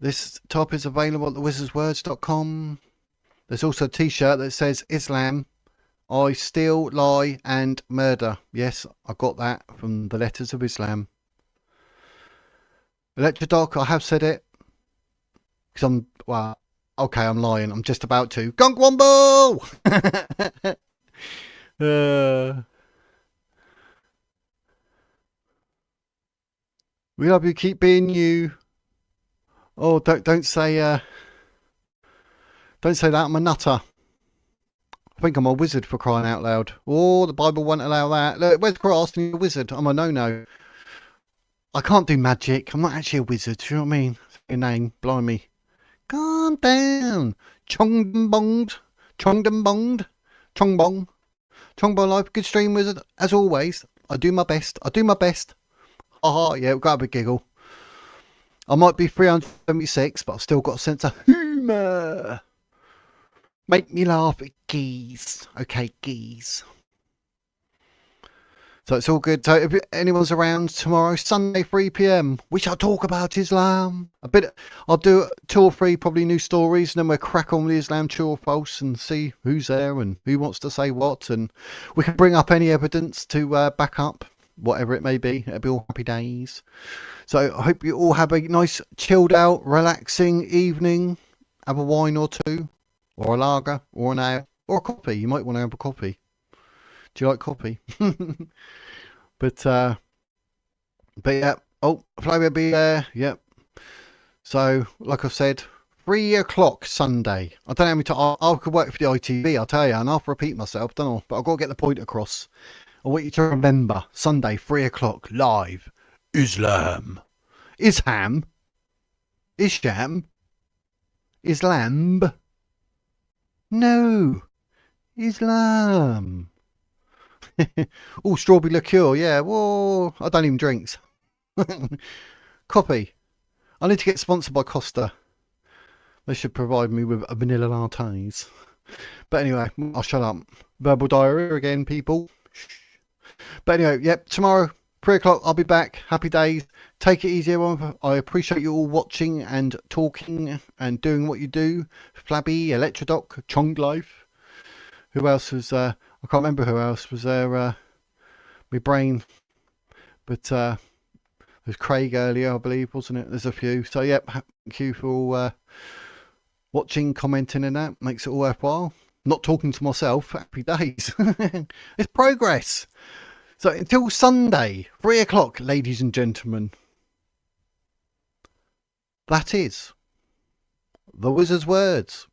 this top is available at thewizardswords.com. There's also a t-shirt that says Islam, I steal, lie and murder. Yes, I got that from the letters of Islam. Electrodoc, I have said it. Because I'm lying. I'm just about to. Gunk Wombo! We love you, keep being you. Oh, don't say that, I'm a nutter. I think I'm a wizard, for crying out loud. Oh, the Bible won't allow that. Look, where's Cross? You're a wizard. I'm a no-no. I can't do magic. I'm not actually a wizard. Do you know what I mean? Your name, blimey. Calm down. Chong-bonged. Chong-bonged. Chong-bong. Chong-bong life. Good stream, wizard. As always. I do my best. Haha, yeah, we've got a big giggle. I might be 376, but I've still got a sense of humour. Make me laugh, geese. Okay, geese. So it's all good. So if anyone's around tomorrow, Sunday, 3 p.m, we shall talk about Islam. I'll do 2 or 3 probably new stories, and then we'll crack on with Islam, true or false, and see who's there and who wants to say what. And we can bring up any evidence to back up whatever it may be. It'll be all happy days. So I hope you all have a nice, chilled out, relaxing evening. Have a wine or 2, or a lager, or an ale, or a coffee. You might want to have a coffee. Do you like coffee? But yeah. Oh, Flavia will be there. Yep. So, like I said, 3 o'clock Sunday. I don't know how many times I could work for the ITV, I'll tell you, and I'll repeat myself, don't I? But I've got to get the point across. I want you to remember, Sunday, 3 o'clock, live. Islam. Isham. Isham. Islam? No. Islam. Oh, strawberry liqueur. Yeah, well, I don't even drink. Copy. I need to get sponsored by Costa. They should provide me with a vanilla lattes. But anyway, I'll shut up. Verbal diarrhea again, people. But anyway, yep, tomorrow, 3 o'clock, I'll be back. Happy days. Take it easy, everyone. I appreciate you all watching and talking and doing what you do. Flabby, Electrodoc, Chong Life. Who else was I can't remember who else was there. My brain. But there's Craig earlier, I believe, wasn't it? There's a few. So, yep, thank you for watching, commenting and that. Makes it all worthwhile. Not talking to myself. Happy days. It's progress. So until Sunday, 3 o'clock, ladies and gentlemen. That is the wizard's words.